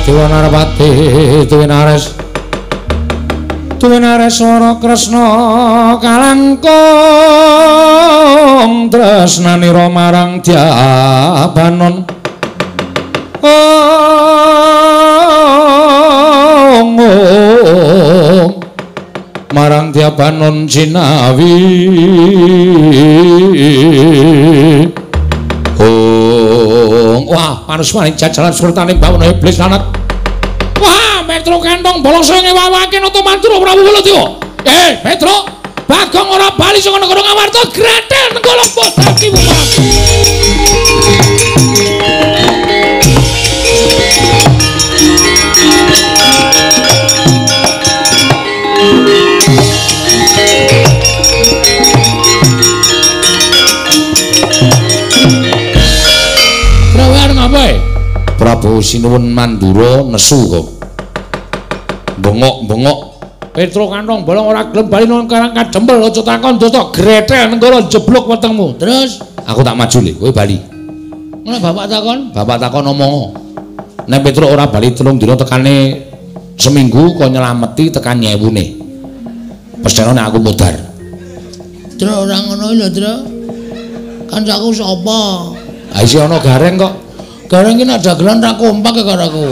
Dewa Narpati Tuwinares swara Kresna kalangkung tresnanira marang Dyabanon marang Dyabanon Jinawi Wah, panusmaning jajalan surtaning bawana iblis lanat. Wah, Petro kantong bolongso ngewawake nata mantura Prabu Baladewa. Petro, Bagong ora bali saka negara Ngamarta, Grathel Nenggala Podaki Wumarat. Prabu sinuwun Mandura nesu kok. Bengok-bengok Petro kantong bolong ora gelem bali nang karang kadempel aja takon dosa Grathel Nenggala jeblok wetengmu. Terus aku tak maju le, kowe bali. Ngono bapak takon? Bapak takon omong. Nek Petro ora bali 3 dina tekane seminggu kok nyelameti tekan nyewune. Pesthene aku mudhar. Tru ora ngono lho, Tru. Kancaku sapa? Ha isi ana gareng kok. Gareng iki nek dagelan ra kompak karo aku.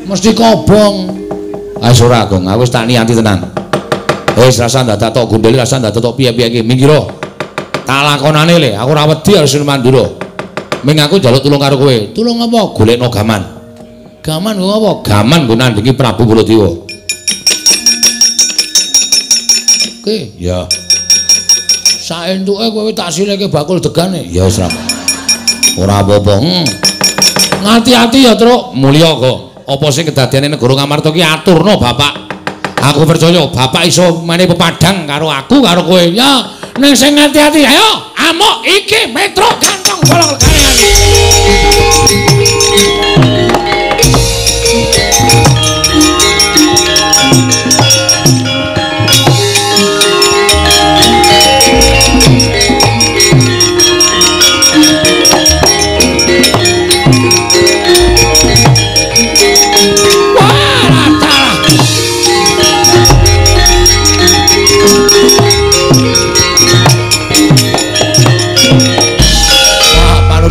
Mesti kobong. Ah ora Gong, aku wis tak niati tenan. Wis rasa dadak tok gondeli, rasa dadak tok piye-piye iki. Minggiro. Tak lakonane le, aku ora wedi harus Mandura. Ming aku njaluk tulung karo kowe. Tulung apa? Golekno gaman. Gaman kok apa? Gaman nggo nandingi Prabu Baladewa. Oke, ya. Saentuke kowe tak sileke bakul degane. Ya wis ra. Ora apa-apa. Ngati-ati ya, Truk. Mulya kok. Apa sing kedadiane negara Ngamarta ki aturno, Bapak. Aku percaya Bapak iso mene pepadang karo aku karo kowe. Ya, ning sing ngati-ati ayo. Amuk iki Petro kantong bolong legane.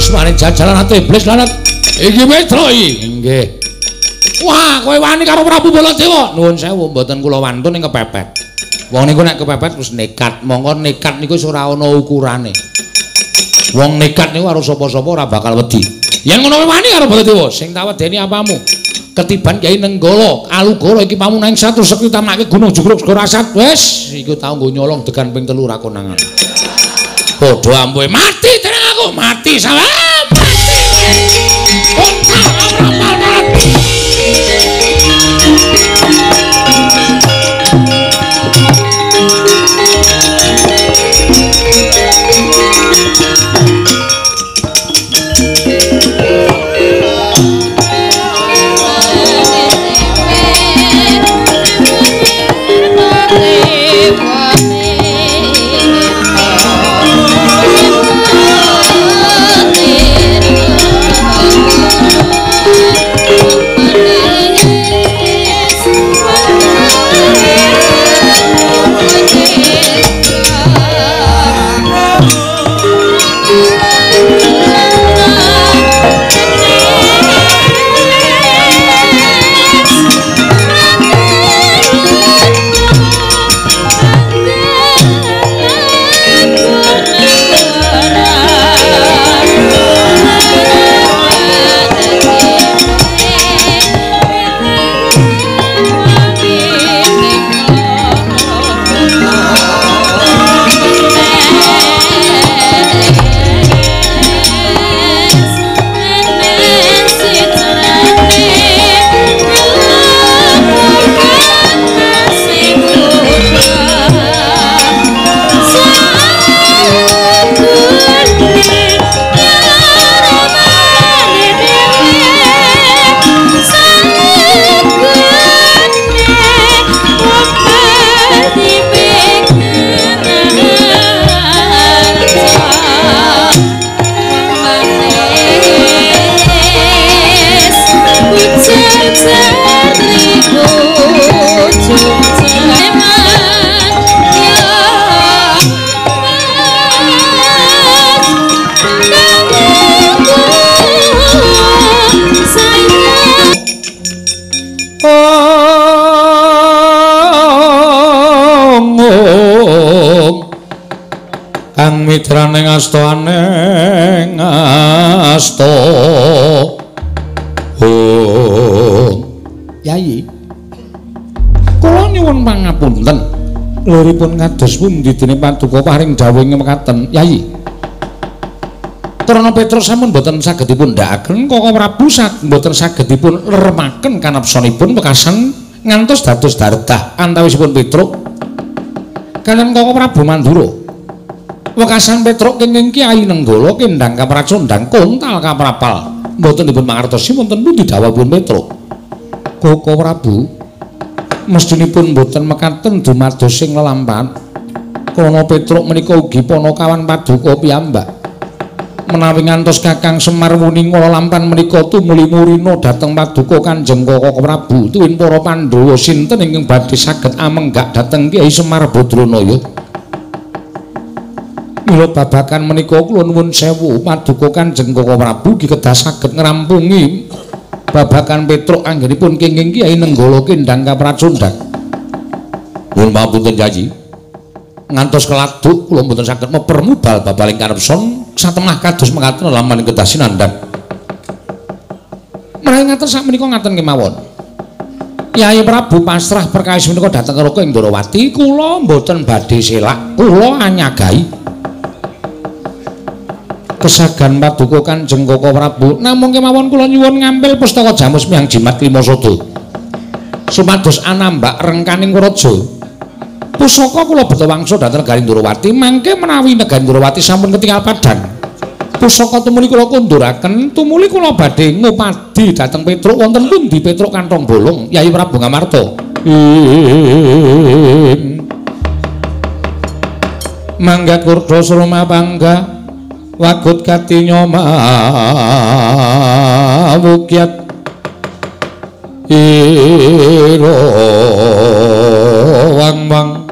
Maring jajalan ati iblis lanat. Iki Petro iki. Nggih. Wah, kowe wani karo Prabu Baladewa. Nuwun sewu, mboten kula wantun ning kepepet. Wong niku nek kepepet wis nekat. Monggo nekat niku wis ora ana ukurane. Wong nekat niku karo sapa-sapa ora bakal wedi. Yen ngono kowe wani karo Baladewa, sing tak wedeni apamu? Ketiban Kyai Nenggala, Alugara iki pamunahing satu sekti tamake Gunung Jugruk Segara Asat. Wis, iku tau nggo nyolong degan ping 3 ra konangan. Padha ampuhe mati dening aku, mati sampe mati. mitraning asta aneng asta. Oh. Yayi. Kula nyuwun pangapunten. Luripun kados pundi dene Paduka paring dawuh mekaten, Yayi. Karana Petrus sampun boten saged dipun ndhakaken, Koko Prabu boten saged dipun remaken kanapsanipun wekasan ngantos dados dardah antawisipun Petruk kaliyan Koko Prabu Mandura. Wekasan Petruk kenging Kyai Nenggala kendhang kapracondhang kontal kaprapal boten dipun mangertosi wonten pundi dawuhipun Petruk. Koko Prabu mestinipun boten mekaten dumados ing lelampahan. Krana Petruk menika ugi Panakawan Paduka piyambak. Menawi ngantos Kakang Semar Wuning lelampahan menika tumuli murina dhateng Paduka Kanjeng Koko Prabu tuwin para Pandhawa sinten ingkang badhe saged amenggak dhateng Kyai Semar Badranaya. Mila babagan menika kula nuwun sewu Paduka Kanjeng Koko Prabu nggih kedah saged ngrampungi babagan Petruk anggenipun kenging Kyai Nenggala kendhang kapracondhang. Nuwun pamunten Yayi. Ngantos keladuk kula mboten saged mepermudal babaling karepson satemah kados mekaten lampahan kedah sinandhang. Menawi ngaten sakmenika ngaten kemawon. Kyai Prabu pasrah perkawis menika dhateng Raka Indrawati, kula mboten badhe selak, kula anyagahi kesagan Paduka Kanjeng Koko Prabu. Namung kemawon kula nyuwun ngambil pustaka Jamus Miang Jimat Lima Sada supados anambak rengkaning raja. Pusaka kula beto wangsa dhateng Negari Indrawati, mangke menawi Negari Indrawati sampun ketingal padhang. Pusaka tumuli kula kunduraken, tumuli kula badhe ngupadi dhateng Petruk wonten pundi Petruk kantong bolong, Kyai Prabu Ngamarta. Mangga kurda surma pangga wagut katinyoma wukyat iro wang-wang.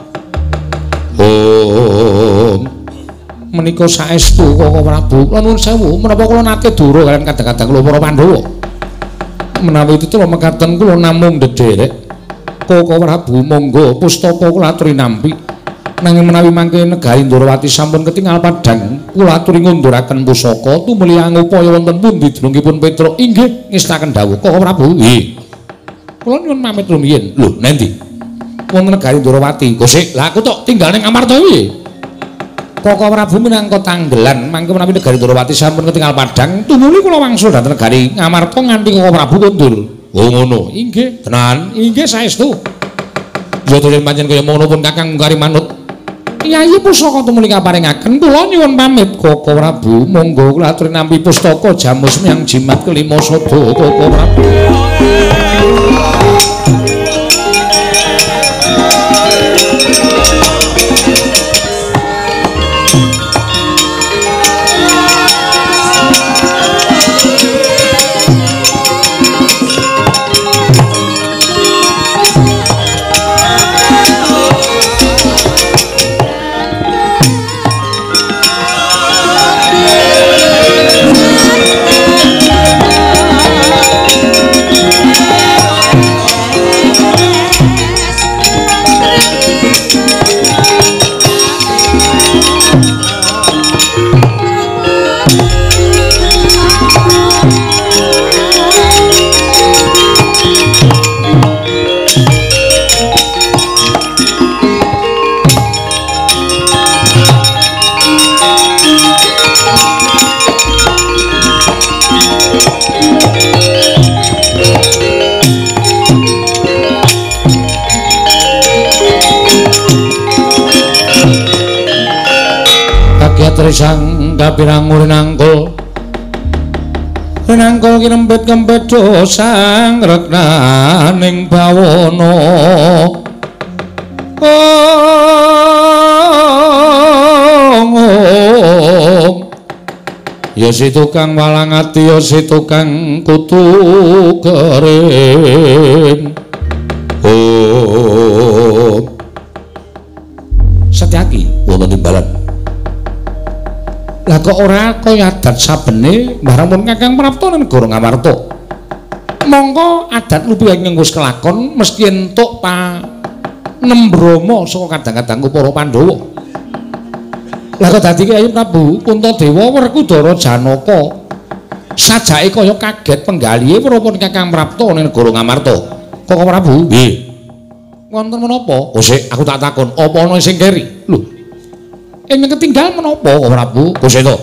Menika saestu Koko Prabu. Kula nuwun sewu menapa kula nate dura kaliyan kadang-kadang kula para Pandhawa. Menawi titula mekaten kula namung ndederek Koko Prabu monggo pustaka kula aturi nampi. Nanging menawi mangke Negari Indrawati sampun ketingal padhang, kula aturi ngunduraken pusaka tumuli angupaya wonten pundi dunungipun Petruk. Inggih ngestaken dawuh Koko Prabu. Nggih. Kula nyuwun pamit rumiyin. Lho, nendi? Wonten Negari Indrawati. Gosik, lah aku tok tinggal ning Ngamarta iki. Koko Prabu minangka tanggelan mangke menawi Negari Indrawati sampun ketingal padhang, tumuli kula wangsul dhateng Negari Ngamarta nganti Koko Prabu kondur. Oh ngono. Inggih, tenan. Inggih saestu. Ya to yen pancen kaya ngono pun Kakang Mungkari manut. Kyai pusaka tumuli kaparingaken kula nyuwun pamit Koko Prabu. Monggo kula aturi nampi pustaka Jamus Miang Jimat Kelima Sada Koko Prabu. Trisang kapirang rinangkul kinempet kempet dosang reknaning bawana. Ya si tukang walang ati, ya si tukang kutu kering. Setyaki wonten timbalan. Lah kok ora kaya adat sabene barang pun Kakang Prapta negara Ngamarta. Mongko adat lupi ingkang wis kelakon mesti entuk panembromo saka kadang-kadang para Pandhawa. Lah kok dadi Kyai Prabu Puntadewa Werkudara Janaka sajake kaya kaget penggalihe prapun Kakang Prapta ning negara Ngamarta. Kok Prabu? Nggih. Wonten menapa? Oh sik aku tak takon, apa ana sing keri? Lho. Ing ketinggal menapa kok Prabu? Oh sik to.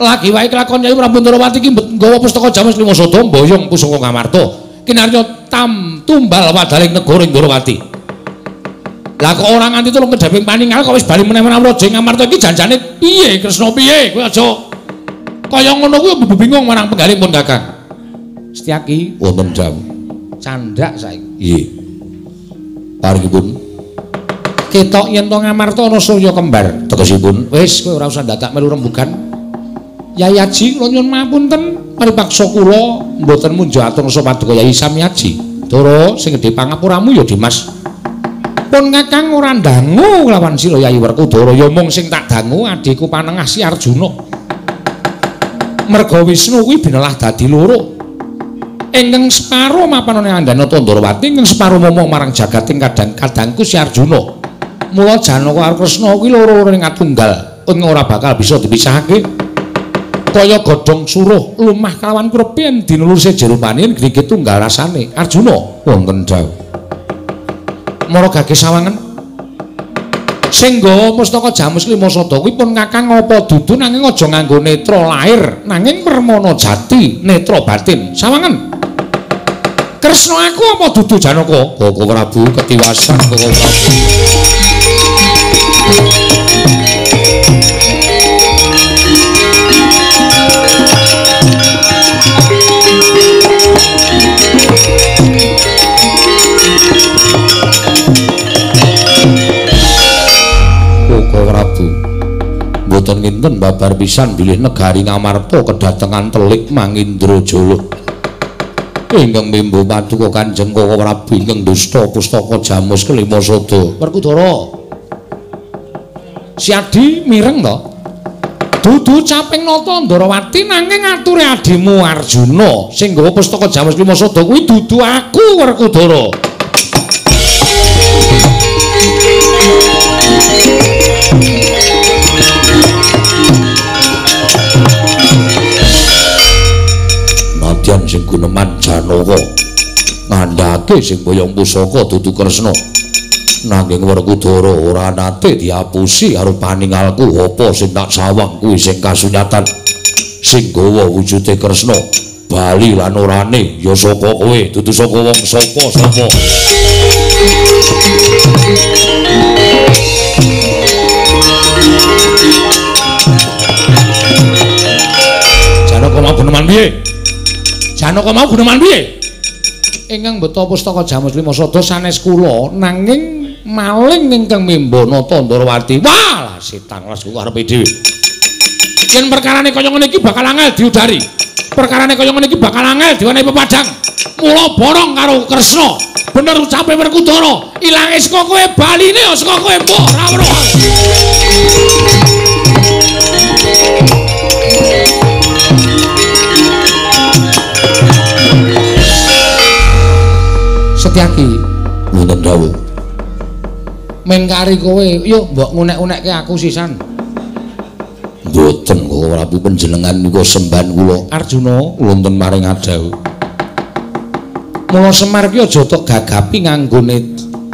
Lagi wae kelakon Kyai Prabu Ndrawati iki nggawa pustaka James Lima Sada mboyong pusaka Ngamarta. Kinarya tumbal wadaling negara Ndrawati. Lah kok ora nganti tulung kedhaping paningal kok wis bali meneh Raja Ngamarta iki janjane piye Kresna piye? Kowe aja kaya ngono kuwi bingung marang penggalih pun Kakang. Setyaki wonten jam. Candhak saiki. Nggih. Paringipun ketok yen to Ngamarta ana Surya kembar. Tegesipun Wis kowe ora usah dadak melu rembugan. Yai Aji kula nyuwun mapunten paripaksa kula mboten munjo atur nasa paduka Yai Samyaji. Dara sing gedhe pangapuramu ya Dimas. Pun Kakang ora ndangu lawan sira Yai Werkudara ya mung sing tak dangu adhiku Panengah Si Arjuna. Merga Wisnu kuwi binelah dadi loro. Ingkang separo mapanane Andana Tandrawati, ingkang separo momong marang jagating kadang-kadangku Si Arjuna. Mula Janaka karo Kresna kuwi loro ning atunggal, ing ora bakal bisa dipisahake. Kaya godhong suruh lumah kalawan kurepe yen dinulurse jero panin grigit tunggal rasane. Arjuna wonten dawuh. Mara gage sawangen. Sing nggawa pustaka Jamus Lima Sada kuwi pun Kakang apa dudu nanging aja nganggo netra lahir, nanging permana jati, netra batin. Sawangen. Kresna aku apa dudu Janaka? Koko Prabu ketiwasan Koko Prabu. Mboten nginten babar pisan bilih negari Ngamarta kedatengan telik Mangindrajala. Ingkang mimbu paduka Kanjeng Koko Prabu ingkang dusta pustaka Jamus Kelima Sada. Werkudara. Si Adi mireng to? Dudu caping nata Ndrawati nanging ature adimu Arjuna sing nggawa pustaka Jamus Lima Sada kuwi dudu aku Werkudara. Nadyan sing guneman Janaka ngandhake sing boyong pusaka dudu Kresna. Nanging Werkudara ora nate diapusi karo paningalku apa sing tak sawang kuwi sing kasunyatan. Sing gawa wujude Kresna bali lan orane ya saka kowe dudu saka wong sapa-sapa. Janaka mau guneman piye? Janaka mau guneman piye? Ingkang beta pustaka Jamus Lima Sada sanes kula nanging maling ingkang mimbana Tandrawati. Wah, setan las kuwi arepe dhewe. Yen perkarane kaya ngene iki bakal angel diudari. Perkarane kaya ngene iki bakal angel diwenehi pepadang. Mula borong karo Kresna. Bener ucape Werkudara, ilange saka kowe baline saka kowe mbok ora weruh. Setyaki wonten dawuh. Mengkari kowe, yo mbok ngunek-unekke aku sisan. Mboten Koko Prabu panjenengan nika semban kula. Arjuna Wonten maring adhawu. Mula Semar ki aja tok gagapi nganggone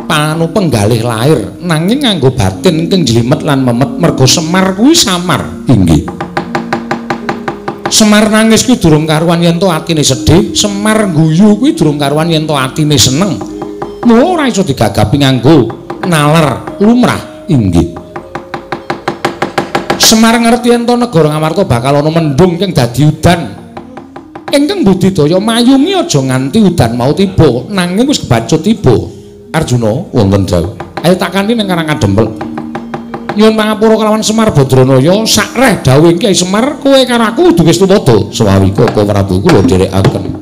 panu penggalih lahir, nanging nganggo batin ingkang jlimet lan memet merga Semar kuwi samar. Inggih. Semar nangis kuwi durung karuan yen to atine sedih, Semar guyu kuwi durung karuan yen to atine seneng. Mula ora iso digagapi nganggo naler lumrah. Inggih. Semar ngerti yen to negara Ngamarta bakal ana mendung kang dadi udan. Ingkang budidaya mayungi aja nganti udan mau tiba, nanging wis kebacut tiba. Arjuna wonten dawuh. Ayo tak kanthi ning Karang Kadempel. Nyuwun pangapura kelawan Semar Badranaya, sakreh dawuh Kyai Semar, kowe karo aku kudu wis tuwada. Swawi Koko Prabu kula dherekaken.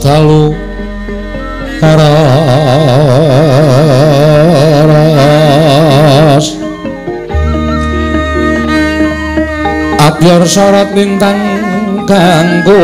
dalu karas Abyor sorot lintang kanggo